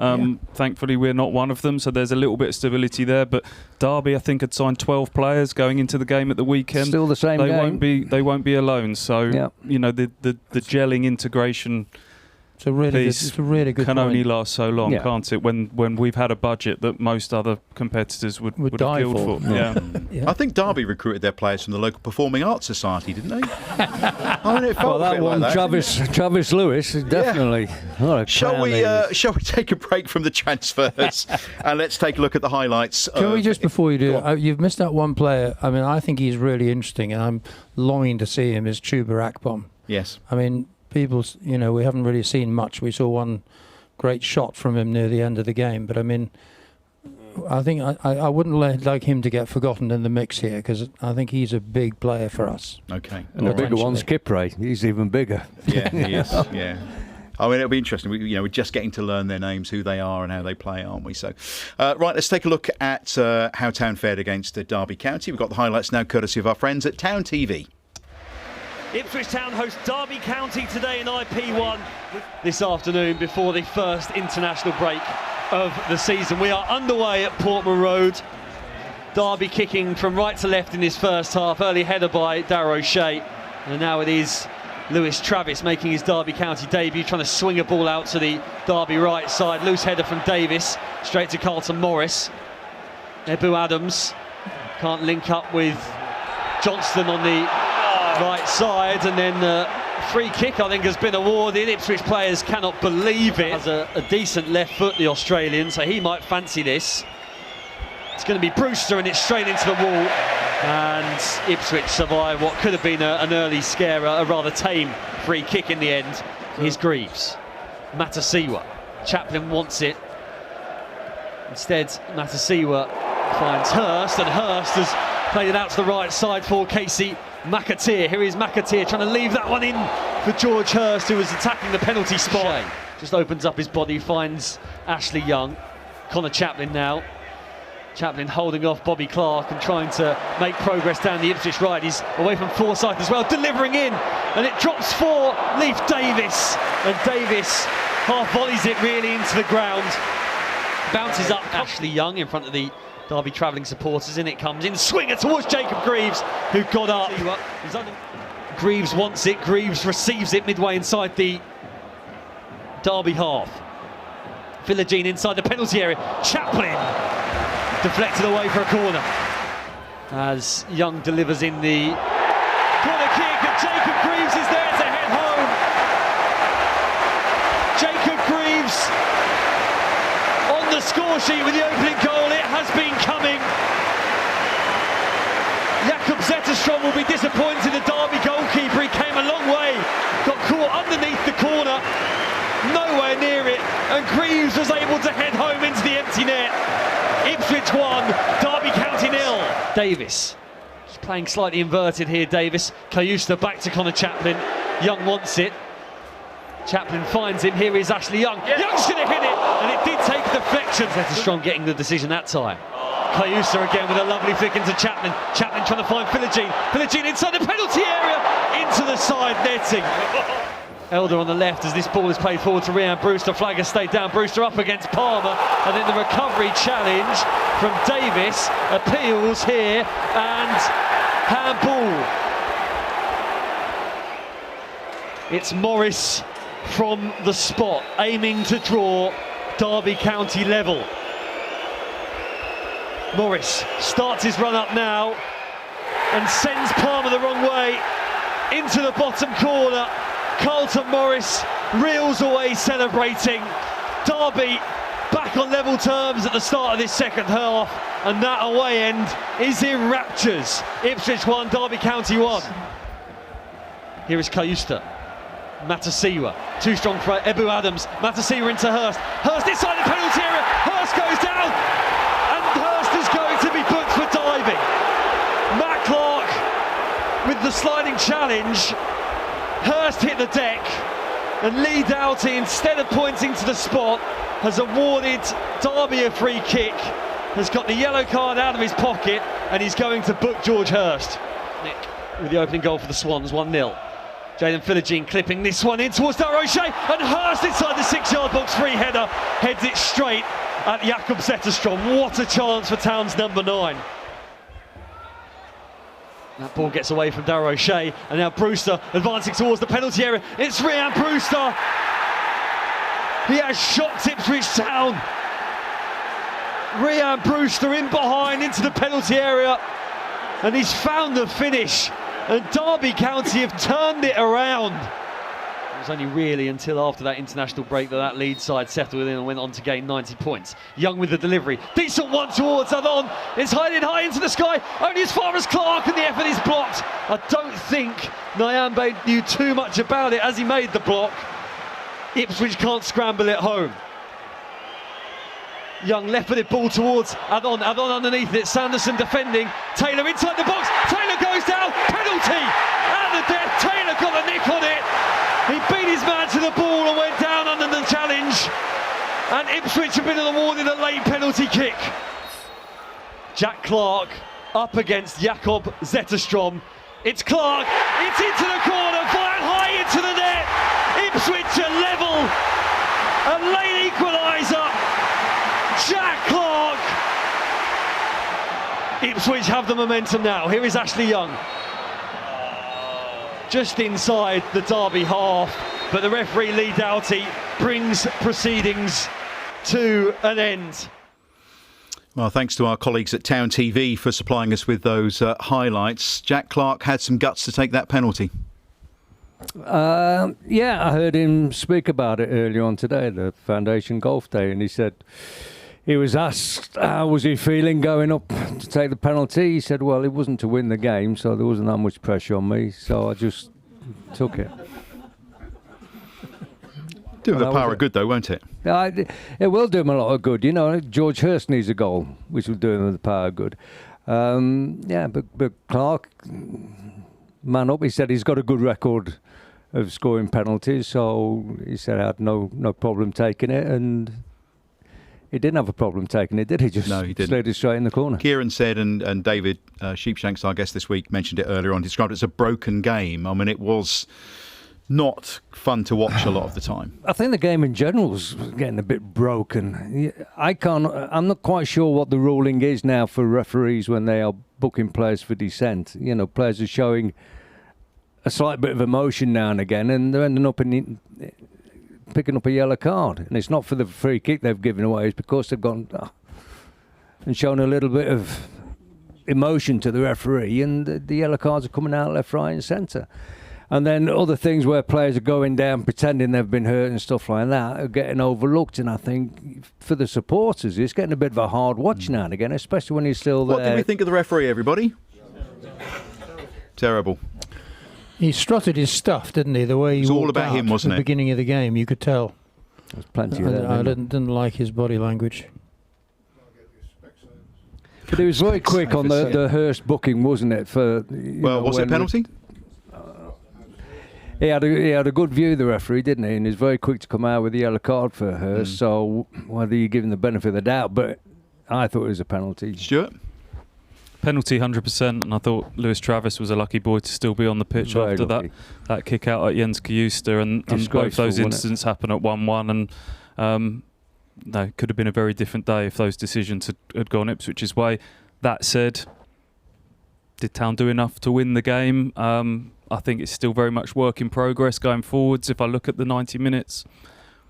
Thankfully, we're not one of them, so there's a little bit of stability there. But Derby, I think, had signed 12 players going into the game at the weekend. Still the same game. They won't be alone. So the gelling integration. It's a really good can point. only last so long, can't it? When we've had a budget that most other competitors would have die killed for. Yeah. I think Derby recruited their players from the local Performing Arts Society, didn't they? It felt that a bit one, like that, Travis Lewis, definitely. Shall we take a break from the transfers and let's take a look at the highlights? Can we just, before you do, you've missed out one player. I mean, I think he's really interesting, and I'm longing to see him. Is Chuba Akpom? Yes. I mean, people, we haven't really seen much. We saw one great shot from him near the end of the game, but I mean, I think I wouldn't like him to get forgotten in the mix here, because I think he's a big player for us. Okay. And the bigger one's Kipre. He's even bigger. Yeah, he is. Yeah. I mean, it'll be interesting. We're just getting to learn their names, who they are, and how they play, aren't we? So, right, let's take a look at how Town fared against Derby County. We've got the highlights now, courtesy of our friends at Town TV. Ipswich Town host Derby County today in IP1 this afternoon before the first international break of the season. We are underway at Portman Road. Derby kicking from right to left in this first half. Early header by Darragh O'Shea. And now it is Lewis Travis making his Derby County debut, trying to swing a ball out to the Derby right side. Loose header from Davis, straight to Carlton Morris. Ebu Adams can't link up with Johnston on the right side, and then free kick I think has been awarded. Ipswich players cannot believe it. Has a decent left foot, the Australian, so he might fancy this. It's going to be Brewster, and it's straight into the wall, and Ipswich survive what could have been an early scare, a rather tame free kick in the end. Here's Greaves, Matasiwa, Chaplin wants it, instead Matasiwa finds Hurst, and Hurst has played it out to the right side for Casey McAteer. Here is McAteer trying to leave that one in for George Hurst, who was attacking the penalty spot. Just opens up his body, finds Ashley Young. Connor Chaplin now. Chaplin holding off Bobby Clark and trying to make progress down the Ipswich right. He's away from Forsyth as well, delivering in, and it drops for Leif Davis, and Davis half volleys it really into the ground. Bounces up Ashley Young in front of the Derby travelling supporters. In it comes, in swinger towards Jacob Greaves, who got up. Greaves wants it, Greaves receives it midway inside the Derby half. Philogene inside the penalty area, Chaplin deflected away for a corner as Young delivers in the corner kick, and Jacob Greaves is there to head home. Jacob Greaves on the score sheet with the opening goal. It has been coming. Jakob Zetterstrom will be disappointed. The Derby goalkeeper, he came a long way, got caught underneath the corner, nowhere near it, and Greaves was able to head home into the empty net. Ipswich 1, Derby County 0. Davis, just playing slightly inverted here, Davis. Cayusta back to Connor Chaplin. Young wants it. Chaplin finds him. Here is Ashley Young. Young's going to hit it, and it did take a deflection. Zetterstrom getting the decision that time. Cayusta again with a lovely flick into Chaplin. Chaplin trying to find Philogene. Philogene inside the penalty area, into the side netting. Elder on the left as this ball is played forward to Rhian Brewster. Flag has stayed down. Brewster up against Palmer, and then the recovery challenge from Davis. Appeals here, and handball. It's Morris from the spot, aiming to draw Derby County level. Morris starts his run up now and sends Palmer the wrong way into the bottom corner. Carlton Morris reels away celebrating. Derby back on level terms at the start of this second half, and that away end is in raptures. Ipswich 1, Derby County 1. Here is Cayusta. Matasiwa, too strong for Ebu Adams. Matasiwa into Hurst. Hurst inside the penalty area. Hurst goes down, and Hurst is going to be booked for diving. Matt Clark with the sliding challenge. Hurst hit the deck, and Lee Doughty, instead of pointing to the spot, has awarded Derby a free kick, has got the yellow card out of his pocket, and he's going to book George Hurst. Nick with the opening goal for the Swans, 1-0. Jaden Philogene clipping this one in towards Darragh O'Shea, and Hurst inside the 6-yard box, free header, heads it straight at Jakob Zetterstrom. What a chance for Town's number 9. That ball gets away from Darragh O'Shea, and now Brewster advancing towards the penalty area. It's Rhian Brewster. He has shocked Ipswich Town. Rhian Brewster in behind into the penalty area, and he's found the finish. And Derby County have turned it around. It was only really until after that international break that lead side settled in and went on to gain 90 points. Young with the delivery. Decent one towards Adon. It's hiding high into the sky, only as far as Clark, and the effort is blocked. I don't think Nyambe knew too much about it as he made the block. Ipswich can't scramble it home. Young left-footed ball towards Adon. Adon underneath it. Sanderson defending. Taylor inside the box. Taylor goes down. Penalty at the death. Taylor got a nick on it. He beat his man to the ball and went down under the challenge. And Ipswich have been awarded a late penalty kick. Jack Clark up against Jakob Zetterstrom. It's Clark. It's into the corner. Fired high into the net. Ipswich are level. A late equaliser. Jack Clark! Ipswich have the momentum now. Here is Ashley Young. Just inside the Derby half, but the referee Lee Doughty brings proceedings to an end. Well, thanks to our colleagues at Town TV for supplying us with those highlights. Jack Clark had some guts to take that penalty. Yeah, I heard him speak about it earlier on today, the Foundation Golf Day, and he said he was asked how was he feeling going up to take the penalty. He said, well, it wasn't to win the game, so there wasn't that much pressure on me, so I just took it. Do him the power of good, though, won't it? It will do him a lot of good. You know, George Hurst needs a goal, which will do him the power of good. Yeah, but Clark, man up, he said he's got a good record of scoring penalties, so he said I had no problem taking it, and he didn't have a problem taking it, did he? Just slid it straight in the corner. Kieran said, and David Sheepshanks, our guest this week, mentioned it earlier on, described it as a broken game. I mean, it was not fun to watch a lot of the time. I think the game in general is getting a bit broken. I'm not quite sure what the ruling is now for referees when they are booking players for dissent. You know, players are showing a slight bit of emotion now and again, and they're ending up picking up a yellow card. And it's not for the free kick they've given away, it's because they've gone and shown a little bit of emotion to the referee, and the yellow cards are coming out left, right and centre. And then other things where players are going down pretending they've been hurt and stuff like that are getting overlooked. And I think for the supporters, it's getting a bit of a hard watch now and again, especially when he's still there. What did we think of the referee, everybody? Terrible. He strutted his stuff, didn't he? The way he was all walked about out him, wasn't at it? the beginning of the game, you could tell. There's plenty of that. I didn't like his body language. But it was very quick on the Hurst booking, wasn't it? Was it a penalty? He had a good view, the referee, didn't he? And he was very quick to come out with the yellow card for Hurst. So whether you give him the benefit of the doubt, but I thought it was a penalty. Stuart? Penalty 100%, and I thought Lewis Travis was a lucky boy to still be on the pitch Very after lucky. that kick out at Jens Kajuster, and both those incidents happened at 1-1, and no, could have been a very different day if those decisions had gone Ipswich's way. That said, did Town do enough to win the game? I think it's still very much work in progress going forwards. If I look at the 90 minutes,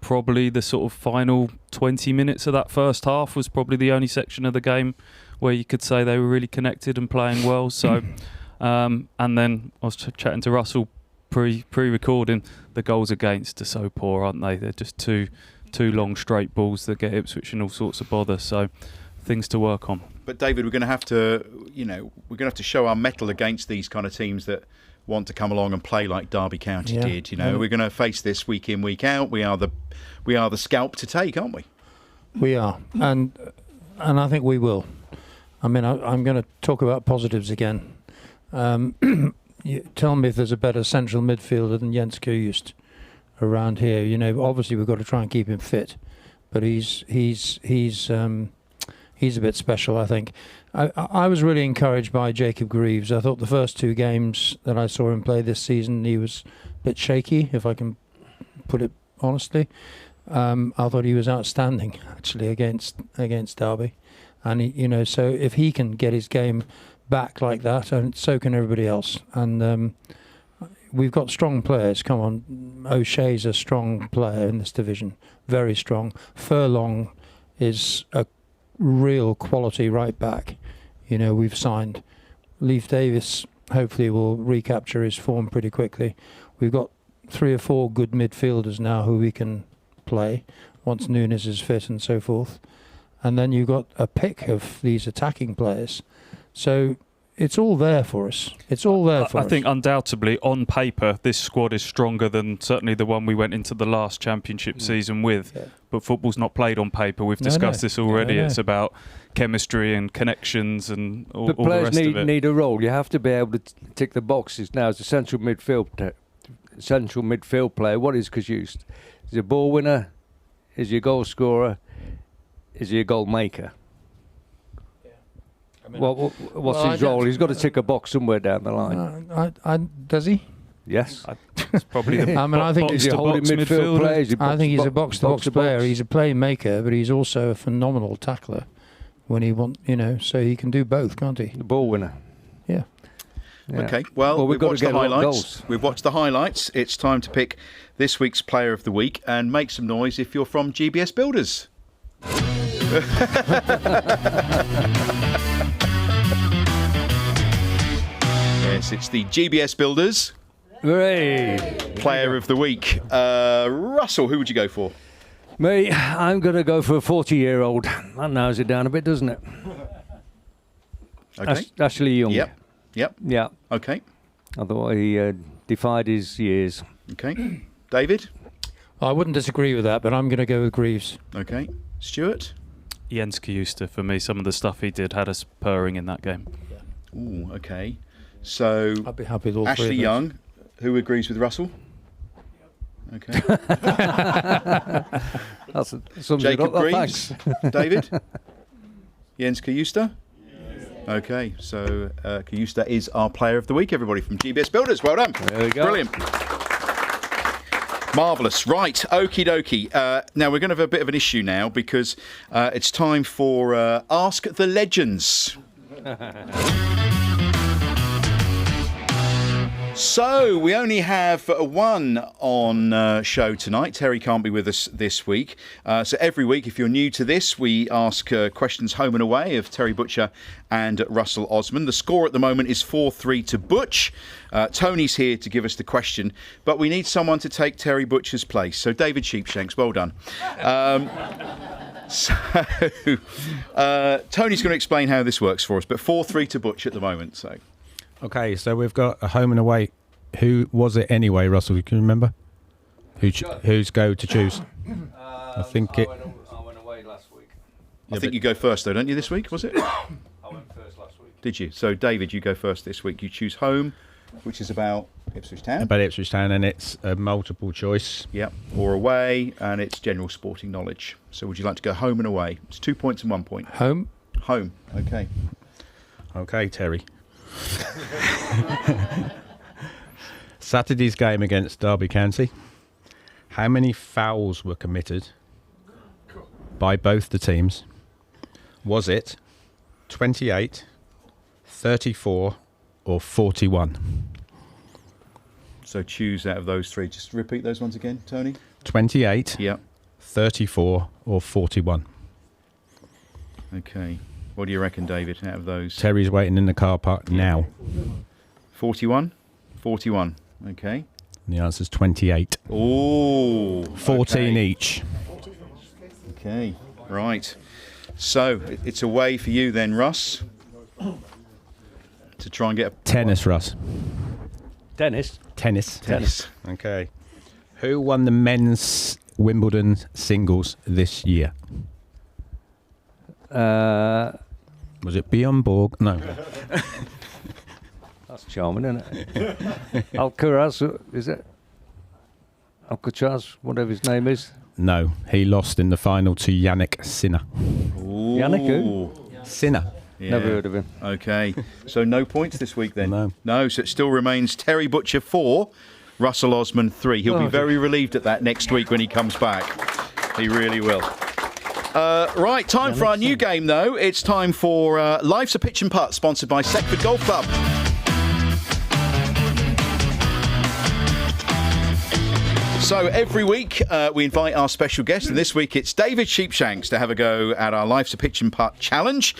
probably the sort of final 20 minutes of that first half was probably the only section of the game where you could say they were really connected and playing well. So, and then I was chatting to Russell pre-recording. The goals against are so poor, aren't they? They're just two long straight balls that get Ipswich in all sorts of bother. So, things to work on. But David, we're going to have to, show our mettle against these kind of teams that want to come along and play like Derby County did. We're going to face this week in, week out. We are the scalp to take, aren't we? We are, and I think we will. I mean, I'm going to talk about positives again. Tell me if there's a better central midfielder than Jens Kajuster around here. Obviously we've got to try and keep him fit, but he's a bit special, I think. I was really encouraged by Jacob Greaves. I thought the first two games that I saw him play this season, he was a bit shaky, if I can put it honestly. I thought he was outstanding, actually, against Derby. And, so if he can get his game back like that, and so can everybody else. And we've got strong players. Come on, O'Shea's a strong player in this division, very strong. Furlong is a real quality right back. We've signed. Leif Davis hopefully will recapture his form pretty quickly. We've got 3 or 4 good midfielders now who we can play once Nunes is fit and so forth. And then you've got a pick of these attacking players. So it's all there for us. I think undoubtedly, on paper, this squad is stronger than certainly the one we went into the last championship season with. Yeah. But football's not played on paper. We've discussed this already. It's about chemistry and connections and all the rest of it. But players need a role. You have to be able to tick the boxes. Now, as a central midfield player, what is Kajuster? Is he a ball winner? Is he a goal scorer? Is he a goal maker? What's his role? He's got to tick a box somewhere down the line. Does he? Yes. It's probably the I mean, I think box He's to a holding box midfield midfielder. player. He's a I think he's a box box-to-box player. He's a playmaker, but he's also a phenomenal tackler when he so he can do both, can't he? the ball winner. Yeah. Yeah. Okay, well, we've got to watched the get a lot of highlights. goals. We've watched the highlights. It's time to pick this week's player of the week and make some noise if you're from GBS Builders. Yes, it's the GBS Builders Hooray! player of the week. Russell, who would you go for? Me, I'm going to go for a 40-year-old. That narrows it down a bit, doesn't it? Okay. Ashley Young. Yep. Yeah. Okay. I thought he defied his years. Okay. David? I wouldn't disagree with that, but I'm going to go with Greaves. Okay. Stuart? Jens Kjuster, for me, some of the stuff he did had us purring in that game. Ooh, okay. So, I'd be happy with all Ashley three of Young, who agrees with Russell? Okay. That's sums it Jacob up. Greaves? Thanks. David? Jens Kjuster? Okay, so Kjuster is our player of the week, everybody, from GBS Builders. Well done. There we go. Brilliant. Marvellous. Right, okie dokie. Now, we're going to have a bit of an issue now because it's time for Ask the Legends. So, we only have one on show tonight. Terry can't be with us this week. So, every week, if you're new to this, we ask questions home and away of Terry Butcher and Russell Osman. The score at the moment is 4-3 to Butch. Tony's here to give us the question, but we need someone to take Terry Butcher's place. So, David Sheepshanks, well done. Tony's going to explain how this works for us, but 4-3 to Butch at the moment. So. Okay, so we've got a home and away. Who was it anyway, Russell? Can you remember? Who's go to choose? I think it. I went away last week. I think you go first, though, don't you, this week, was it? I went first last week. Did you? So, David, you go first this week. You choose home, which is about Ipswich Town. About Ipswich Town, and it's a multiple choice. Yep. Or away, and it's general sporting knowledge. So, would you like to go home and away? It's 2 points and 1 point. Home. Home. Okay. Okay, Terry. Saturday's game against Derby County. How many fouls were committed by both the teams? Was it 28, 34, or 41? So, choose out of those three. Just repeat those ones again, Tony. 28, Yep. 34, or 41? Okay. What do you reckon, David, out of those? Terry's waiting in the car park now. 41? 41. Okay. And the answer's 28. Oh. 14 okay. each. Okay. Right. So, it's a way for you then, Russ, to try and get a Tennis, Russ. Dennis. Tennis. Okay. Who won the men's Wimbledon singles this year? Was it Bjorn Borg? No. That's charming, isn't it? Alcaraz, is it? Alcatraz, whatever his name is. No. He lost in the final to Yannick Sinner. Ooh. Yannick who? Sinner. Yeah. Never heard of him. Okay. So no points this week then? No. No, so it still remains Terry Butcher 4, Russell Osman 3. He'll be very relieved at that next week when he comes back. He really will. Right, time for our new game, though. It's time for Life's a Pitch and Putt, sponsored by Seckford Golf Club. So every week we invite our special guest, and this week it's David Sheepshanks to have a go at our Life's a Pitch and Putt challenge.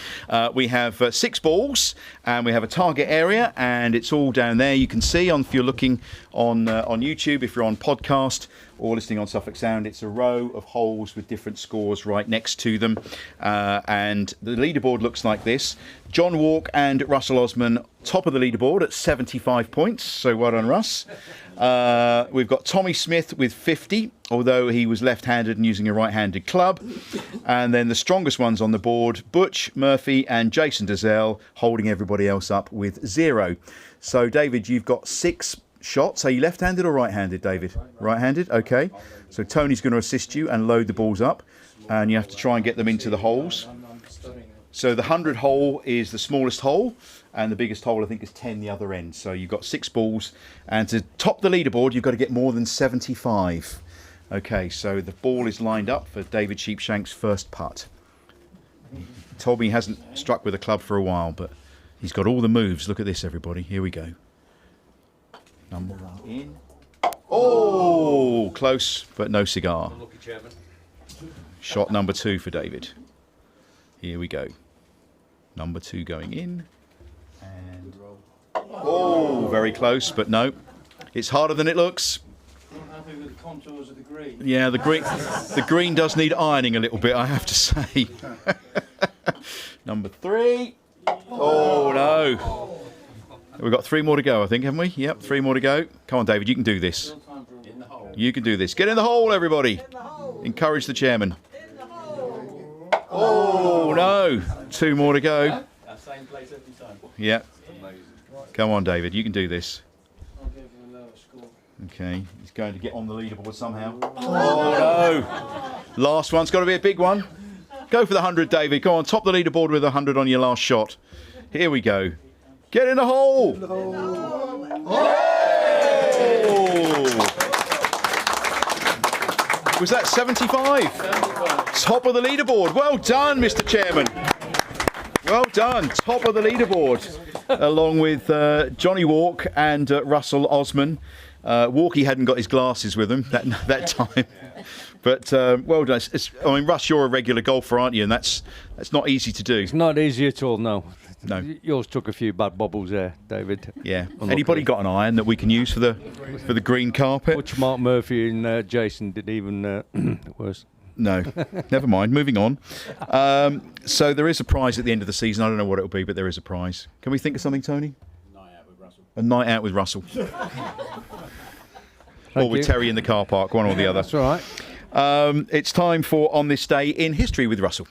We have 6 balls and we have a target area, and it's all down there. You can see if you're looking on YouTube, if you're on podcast or listening on Suffolk Sound, it's a row of holes with different scores right next to them. And the leaderboard looks like this. John Walk and Russell Osman top of the leaderboard at 75 points, so well done, Russ. We've got Tommy Smith with 50, although he was left-handed and using a right-handed club. And then the strongest ones on the board, Butch, Murphy and Jason Dazelle, holding everybody else up with 0. So, David, you've got 6 shots. Are you left-handed or right-handed, David? Right-handed? Okay. So Tony's going to assist you and load the balls up, and you have to try and get them into the holes. So the 100 hole is the smallest hole, and the biggest hole I think is 10 the other end. So you've got 6 balls, and to top the leaderboard you've got to get more than 75. Okay, so the ball is lined up for David Sheepshanks' first putt. Told me he hasn't struck with a club for a while, but he's got all the moves. Look at this, everybody. Here we go. Number 1 in. Oh, close, but no cigar. Shot number 2 for David. Here we go. Number 2 going in. And oh, very close, but no. It's harder than it looks. I'm happy with the contours of the green. Yeah, the green does need ironing a little bit, I have to say. Number 3. Oh, no. We've got 3 more to go, I think, haven't we? Yep, 3 more to go. Come on, David, you can do this. You can do this. Get in the hole, everybody. Encourage the chairman. Oh, no. 2 more to go. Same place every time. Yeah. Come on, David, you can do this. I'll give him a lower score. Okay, he's going to get on the leaderboard somehow. Oh, no. Last one's got to be a big one. Go for the 100, David. Go on, top the leaderboard with 100 on your last shot. Here we go. Get in the hole. Oh! Was that 75? Top of the leaderboard. Well done, Mr. Chairman. Well done. Top of the leaderboard. Along with Johnny Walk and Russell Osman. Walkie hadn't got his glasses with him that time. But well done. I mean, Russ, you're a regular golfer, aren't you? And that's not easy to do. It's not easy at all, no. No. Yours took a few bad bobbles there, David. Yeah. Unluckily. Anybody got an iron that we can use for the green carpet? Which Mark Murphy and Jason did even worse. No. Never mind. Moving on. So there is a prize at the end of the season. I don't know what it'll be, but there is a prize. Can we think of something, Tony? A night out with Russell. Or with Terry in the car park, one or the other. That's all right. It's time for On This Day in History with Russell.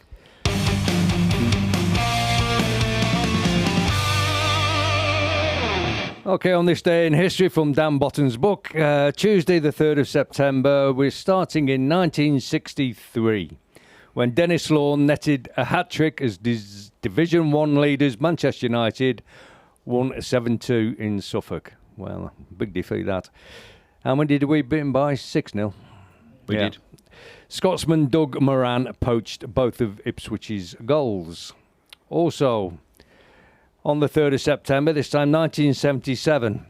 Okay, on this day in history from Dan Botton's book, Tuesday the 3rd of September, we're starting in 1963, when Dennis Lawn netted a hat-trick as Division 1 leaders Manchester United won 7-2 in Suffolk. Well, big defeat that. How many did we beat them by? 6-0. We did. Scotsman Doug Moran poached both of Ipswich's goals. Also, on the 3rd of September, this time 1977,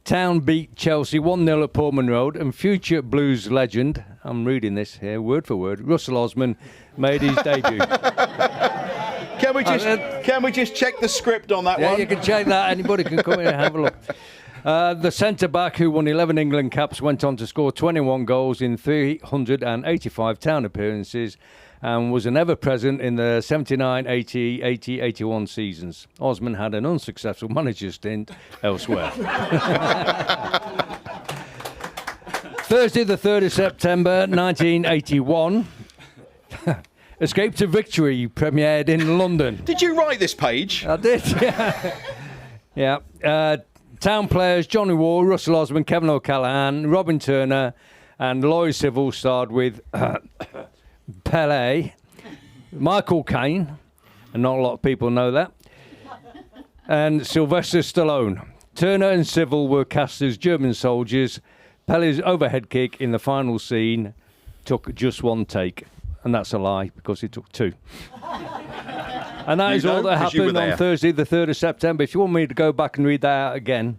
Town beat Chelsea 1-0 at Portman Road, and future Blues legend, I'm reading this here word for word, Russell Osman made his debut. Can we just check the script on that one? Yeah, you can check that. Anybody can come in and have a look. The centre-back, who won 11 England caps, went on to score 21 goals in 385 Town appearances and was an ever-present in the 79, 80, 80, 81 seasons. Osman had an unsuccessful manager stint elsewhere. Thursday, the 3rd of September, 1981. Escape to Victory premiered in London. Did you write this page? I did, yeah. Yeah. Town players Johnny Wall, Russell Osman, Kevin O'Callaghan, Robin Turner and Lloyd Civil starred with Pelé, Michael Caine, and not a lot of people know that, and Sylvester Stallone. Turner and Civil were cast as German soldiers. Pelé's overhead kick in the final scene took just 1 take. And that's a lie, because it took 2. And that is all that happened on Thursday, the 3rd of September. If you want me to go back and read that out again.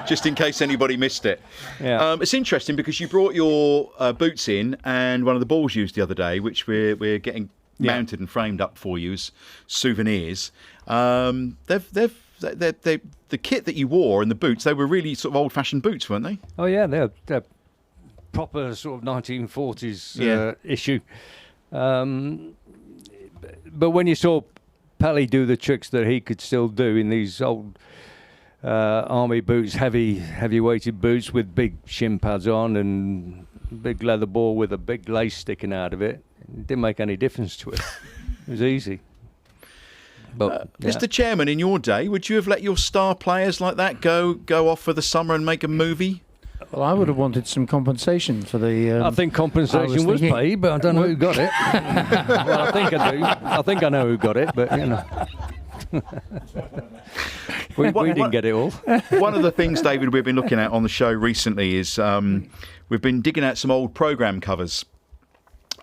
Just in case anybody missed it. Yeah. It's interesting because you brought your boots in, and one of the balls used the other day, which we're getting mounted and framed up for you as souvenirs. The kit that you wore and the boots, they were really sort of old-fashioned boots, weren't they? Oh, yeah, they're proper sort of 1940s issue. But when you saw Pelé do the tricks that he could still do in these old army boots, heavy-weighted boots with big shin pads on and big leather ball with a big lace sticking out of it, it didn't make any difference to it. It was easy. But, Mr. Chairman, in your day, would you have let your star players like that go off for the summer and make a movie? Well, I would have wanted some compensation for the... I think compensation was paid, but I don't know who got it. Well, I think I do. I think I know who got it, but, you know. We didn't get it all. One of the things, David, we've been looking at on the show recently is we've been digging out some old programme covers.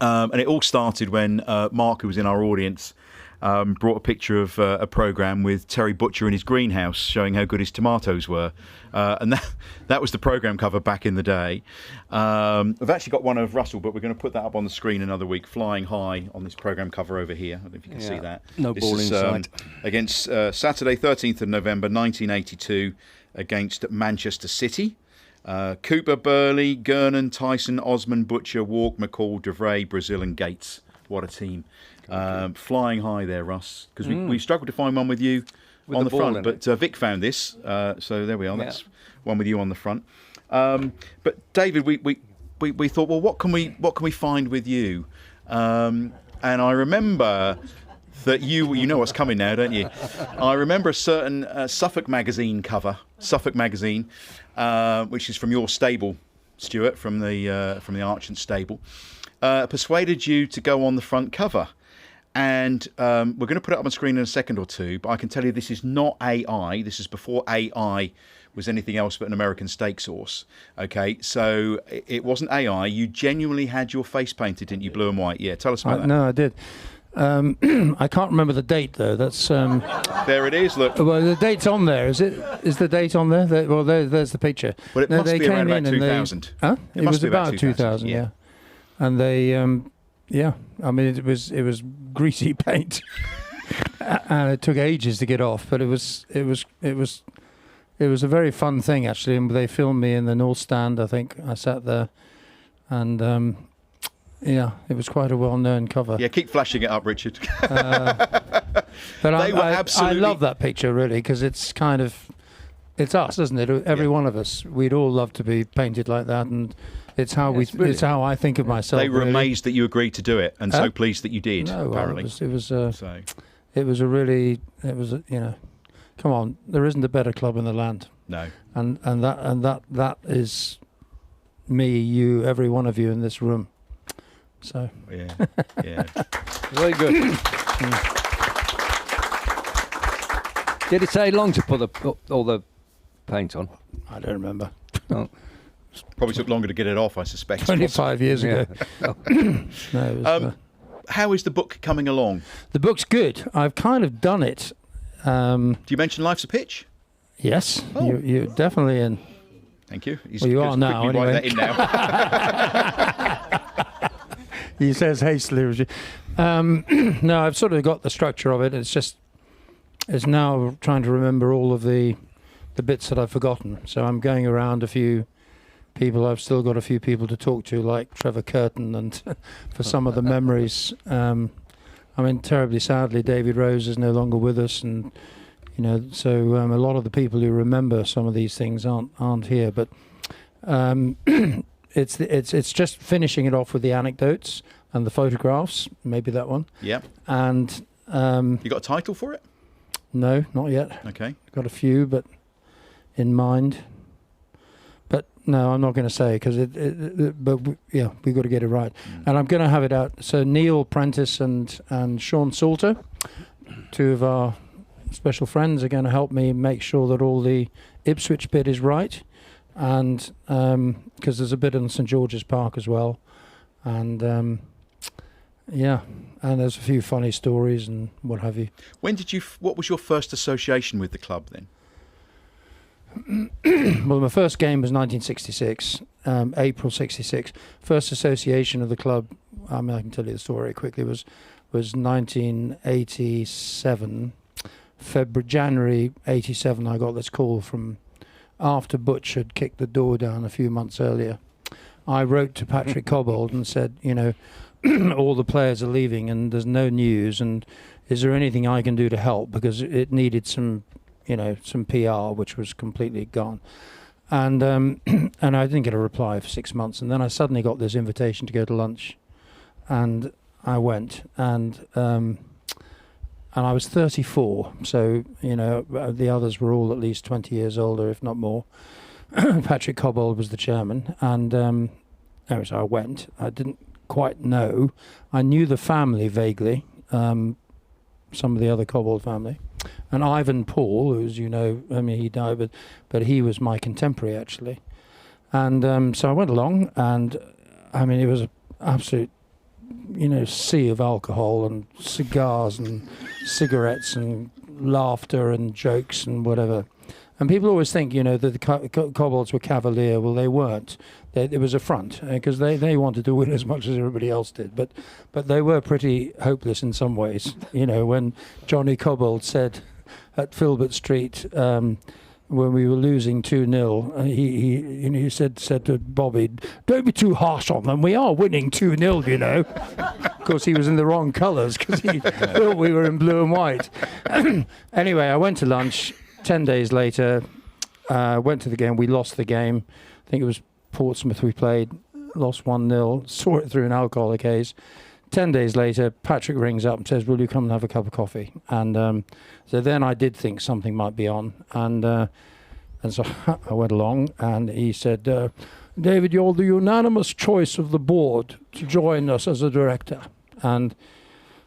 And it all started when Mark, who was in our audience, brought a picture of a programme with Terry Butcher in his greenhouse showing how good his tomatoes were. And that was the programme cover back in the day. We've actually got one of Russell, but we're going to put that up on the screen another week, flying high on this programme cover over here. I don't know if you can see that. No this ball is, inside. Against Saturday, 13th of November, 1982, against Manchester City. Cooper, Burley, Gernon, Tyson, Osman, Butcher, Walk, McCall, DeVray, Brazil and Gates. What a team. Flying high there, Russ. Because we struggled to find one with you With on the the ball front. in But Vic found this. So there we are. That's one with you on the front. But David, we thought, well, what can we find with you? And I remember that you know what's coming now, don't you? I remember a certain Suffolk magazine cover, which is from your stable, Stuart, from the Archant stable, persuaded you to go on the front cover. And we're going to put it up on screen in a second or two, but I can tell you this is not AI. This is before AI was anything else but an American steak sauce. Okay, so it wasn't AI. You genuinely had your face painted, didn't you, blue and white? Yeah, tell us about that. No, I did. I can't remember the date though. That's there it is. Look. well, the date's on there. Is it? Is the date on there? There's the picture. Well, it must they be around came about in and 2000. Huh? It It must was be about about 2000, 2000. Yeah. And they, yeah. I mean, it was greasy paint, and it took ages to get off. But it was a very fun thing actually. And they filmed me in the North Stand. I think I sat there, and yeah, it was quite a well-known cover. Yeah, keep flashing it up, Richard. But They were I absolutely- love that picture really because it's kind of it's us, isn't it? Every one of us. We'd all love to be painted like that, and it's how it's how I think of myself. They were really. amazed that you agreed to do it, and so pleased that you did. No, well, apparently, it was so. you know, come on, there isn't a better club in the land, No, and that is me, you, every one of you in this room. So yeah, yeah. Very good. Did it take long to put all the paint on? I don't remember. Oh. Probably took longer to get it off, I suspect. 25 years ago. No, it was, How is the book coming along? the book's good. I've kind of done it. Do you mention Life's a Pitch? Yes, Oh. you're definitely in. Thank you. He's Well, you just are now, quickly write anyway. that in now. He says hastily. No, I've sort of got the structure of it. It's now trying to remember all of the bits that I've forgotten. So I'm going around a few people. I've still got a few people to talk to, like Trevor Curtin, and for some of the memories. I mean, terribly sadly, David Rose is no longer with us, and you know, so a lot of the people who remember some of these things aren't here. But it's just finishing it off with the anecdotes and the photographs, maybe that one. Yeah. And You got a title for it? no, not yet. Okay. Got a few, but in mind. But no, I'm not going to say because yeah, we've got to get it right. And I'm going to have it out. So Neil Prentice and Sean Salter, two of our special friends, are going to help me make sure that all the Ipswich bit is right, and because there's a bit in St George's Park as well, and yeah, and there's a few funny stories and what have you. When did you? What was your first association with the club then? Well, my first game was 1966, April 66. First association of the club, I mean, I can tell you the story quickly, was 1987. January 87, I got this call from after Butch had kicked the door down a few months earlier. I wrote to Patrick Cobbold and said, you know, all the players are leaving and there's no news, and is there anything I can do to help? Because it needed some, you know, some PR, which was completely gone. And and I didn't get a reply for 6 months. And then I suddenly got this invitation to go to lunch, and I went, and I was 34, so, you know, the others were all at least 20 years older, if not more. Patrick Cobbold was the chairman, and anyway, so I went. I didn't quite know. I knew the family vaguely, some of the other Cobbold family. And Ivan Paul, who, as you know, I mean, he died, but he was my contemporary actually. And so I went along, and I mean, it was an absolute, sea of alcohol and cigars and cigarettes and laughter and jokes and whatever. And people always think, that the Kobolds were cavalier. Well, they weren't. It was a front, because they wanted to win as much as everybody else did. But they were pretty hopeless in some ways. When Johnny Kobold said at Filbert Street, when we were losing 2-0, he said to Bobby, "Don't be too harsh on them. We are winning 2-0, Of course, he was in the wrong colours because he thought we were in blue and white. Anyway, I went to lunch. 10 days later, went to the game. We lost the game. I think it was Portsmouth we played. Lost 1-0. Saw it through an alcoholic haze. 10 days later, Patrick rings up and says, "Will you come and have a cup of coffee?" And so then I did think something might be on. And so I went along, and he said, "David, you're the unanimous choice of the board to join us as a director. And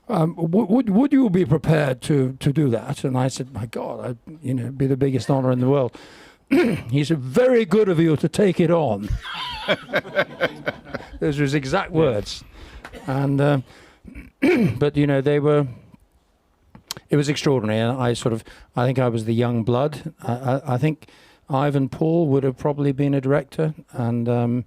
would you be prepared to do that?" And I said, "My God, it'd be the biggest honour in the world." He said, "Very good of you to take it on." Those were his exact words. And but it was extraordinary. And I think I was the young blood. I think Ivan Paul would have probably been a director, and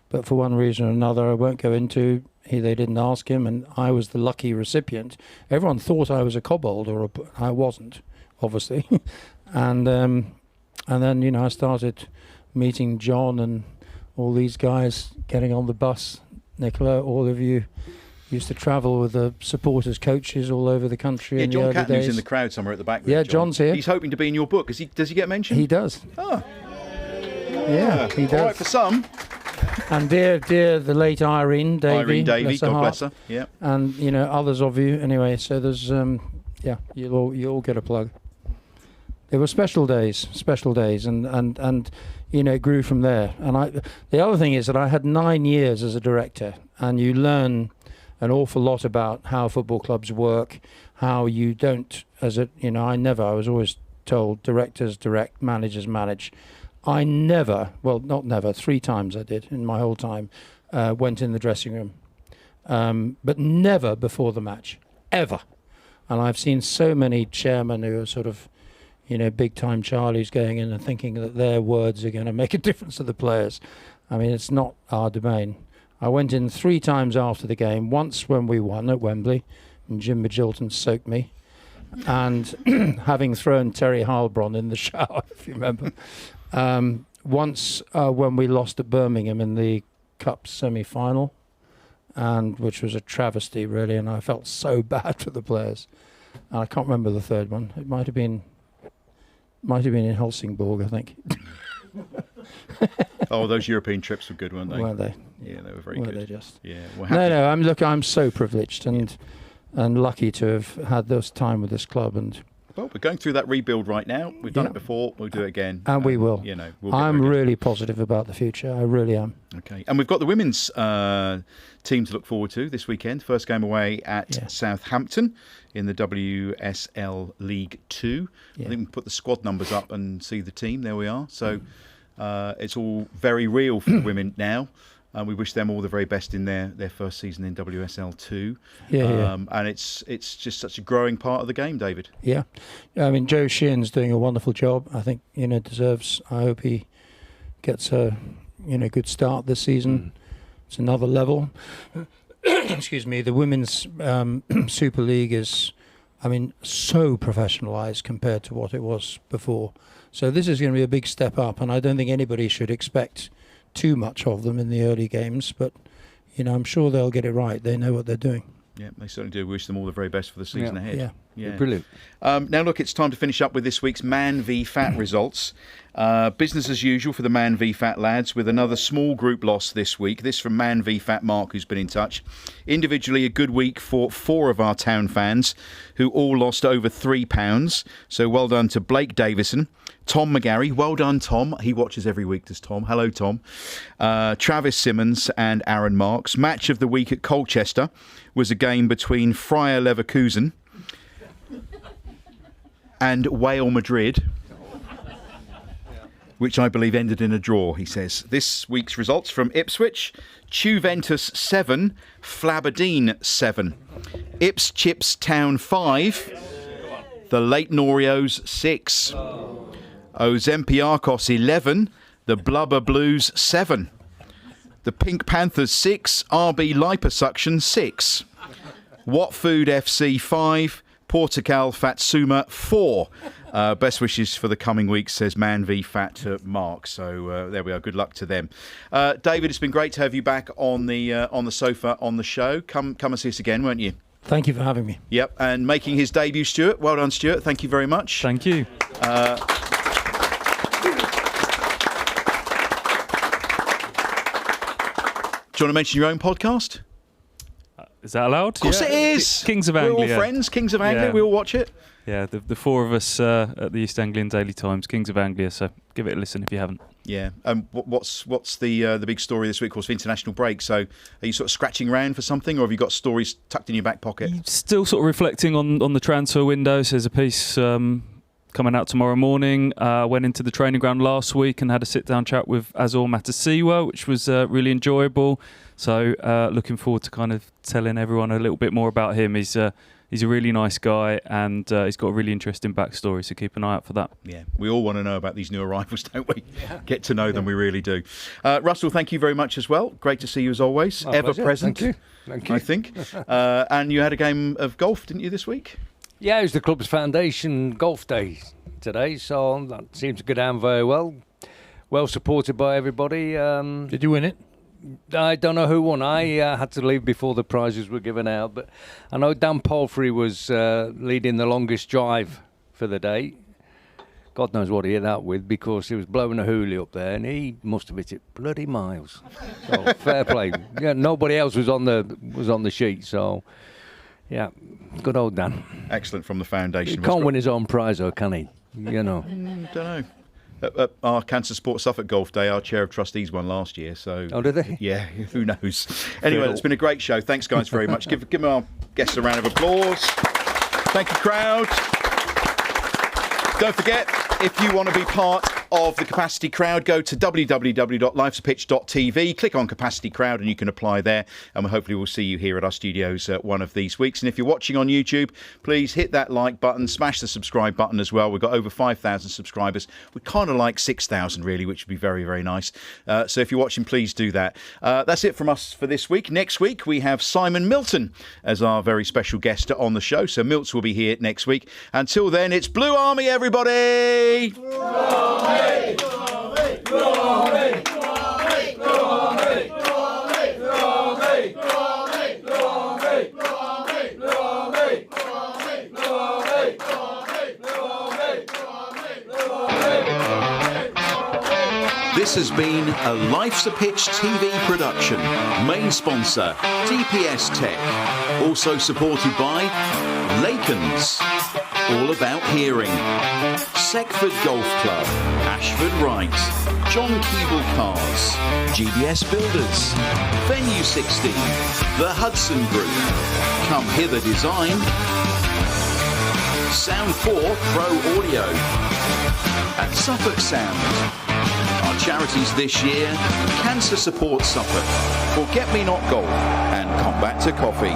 but for one reason or another I won't go into. They didn't ask him, and I was the lucky recipient. Everyone thought I was a Kobold, I wasn't, obviously. And then I started meeting John and all these guys, getting on the bus. Nicola, all of you used to travel with the supporters, coaches all over the country. Yeah, in John the early Catton's days. in the crowd somewhere at the back. Yeah, John. John's here. He's hoping to be in your book. Does he get mentioned? He does. Oh. Yeah, he does. All right for some. And dear the late Irene Davey. Irene Davey, God heart. bless her. Yeah. And others of you. Anyway, so there's you all get a plug. They were special days, and it grew from there. And the other thing is that I had 9 years as a director, and you learn an awful lot about how football clubs work, how you don't, I was always told directors direct, managers manage. I never, well, not never, 3 times I did in my whole time, went in the dressing room, but never before the match, ever. And I've seen so many chairmen who are sort of, big time Charlies going in and thinking that their words are going to make a difference to the players. I mean, it's not our domain. I went in 3 times after the game, once when we won at Wembley, and Jim Magilton soaked me, and having thrown Terry Heilbronn in the shower, if you remember. Once when we lost at Birmingham in the Cup semi-final, and which was a travesty, really, and I felt so bad for the players. And I can't remember the third one. It might have been in Helsingborg, I think. Oh, those European trips were good, weren't they? Weren't they? Yeah, they were very Were good. they just? Yeah. Well, No. I'm so privileged and lucky to have had this time with this club. And well, we're going through that rebuild right now. We've done it before. We'll do it again. And we will. We'll I'm really positive about the future. I really am. Okay. And we've got the women's team to look forward to this weekend. First game away at Southampton in the WSL League 2. Yeah. I think we can put the squad numbers up and see the team. There we are. So it's all very real for the women now. We wish them all the very best in their first season in WSL 2. And it's just such a growing part of the game, David. Yeah. I mean, Joe Sheehan's doing a wonderful job. I think, deserves, I hope he gets a, good start this season. It's another level. Excuse me. The Women's Super League is, so professionalised compared to what it was before. So this is going to be a big step up, and I don't think anybody should expect too much of them in the early games, but I'm sure they'll get it right. They know what they're doing. Yeah, they certainly do. We wish them all the very best for the season ahead. Yeah. Brilliant. Now, look, it's time to finish up with this week's Man v Fat results. Business as usual for the Man v Fat lads, with another small group loss this week. This from Man v Fat Mark, who's been in touch. Individually, a good week for 4 of our town fans, who all lost over £3. So well done to Blake Davison, Tom McGarry. Well done, Tom. He watches every week, does Tom. Hello, Tom. Travis Simmons and Aaron Marks. Match of the week at Colchester was a game between Friar Leverkusen and Wales Madrid, which I believe ended in a draw, he says. This week's results from Ipswich: Juventus 7, Flaberdeen 7. Chips Town 5, the Leyton Oreos 6. Olympiacos 11, the Blubber Blues 7. The Pink Panthers 6, RB Liposuction 6. Watford FC 5, Portugal Fatsuma 4. Best wishes for the coming weeks, says Man v Fat Mark. So there we are. Good luck to them. David, it's been great to have you back on the sofa on the show. Come and see us again, won't you? Thank you for having me. Yep, and making his debut, Stuart. Well done, Stuart. Thank you very much. Thank you. Do you want to mention your own podcast? Is that allowed? Of course it is. Kings of Anglia. We're all friends. Kings of Anglia. Yeah. We all watch it. Yeah, the four of us at the East Anglian Daily Times, Kings of Anglia. So give it a listen if you haven't. Yeah. What's the big story this week? Of course, for international break. So are you sort of scratching around for something, or have you got stories tucked in your back pocket? Still sort of reflecting on the transfer windows. There's a piece coming out tomorrow morning. Went into the training ground last week and had a sit-down chat with Azor Matasiwa, which was really enjoyable. So looking forward to kind of telling everyone a little bit more about him. He's a really nice guy, and he's got a really interesting backstory, so keep an eye out for that. Yeah, we all want to know about these new arrivals, don't we? Yeah. Get to know them, we really do. Russell, thank you very much as well. Great to see you as always. My Ever pleasure. present, Thank you. I think. And you had a game of golf, didn't you, this week? Yeah, it was the club's foundation golf day today, so that seemed to go down very well. Well supported by everybody. Did you win it? I don't know who won. I had to leave before the prizes were given out, but I know Dan Palfrey was leading the longest drive for the day. God knows what he hit that with, because he was blowing a hoolie up there, and he must have hit it bloody miles. So fair play. Yeah, nobody else was on the sheet, so yeah, good old Dan. Excellent from the foundation. He can't win his own prize, though, can he? You know. Don't know. At our Cancer Sport Suffolk Golf Day, our chair of trustees won last year. So oh, did they? Yeah, who knows? Anyway, it's been a great show. Thanks, guys, very much. Give our guests a round of applause. Thank you, crowd. Don't forget, if you want to be part of the Capacity Crowd, go to www.lifesapitch.tv, click on Capacity Crowd, and you can apply there. And hopefully we'll see you here at our studios one of these weeks. And if you're watching on YouTube, please hit that like button, smash the subscribe button as well. We've got over 5,000 subscribers. We're kind of like 6,000 really, which would be very, very nice. So if you're watching, please do that. That's it from us for this week. Next week, we have Simon Milton as our very special guest on the show. So Milts will be here next week. Until then, it's Blue Army, everybody! Blue Army! Blue Army! Blue Army! Blue Army! Blue Army! Blue Army! Blue Army! Blue Army! Blue Army! Blue Army! Blue Army! Blue Army! Blue Army! Blue Army! This has been a Life's a Pitch TV production. Main sponsor, DPS Tech. Also supported by Lakens, all about hearing. Seckford Golf Club, Ashford Wright, John Keeble Cars, GDS Builders, Venue 16, The Hudson Group, Come Hither Design, Sound 4 Pro Audio, and Suffolk Sound. Our charities this year: Cancer Support Suffolk, Forget Me Not Golf, and Come Back to Coffee.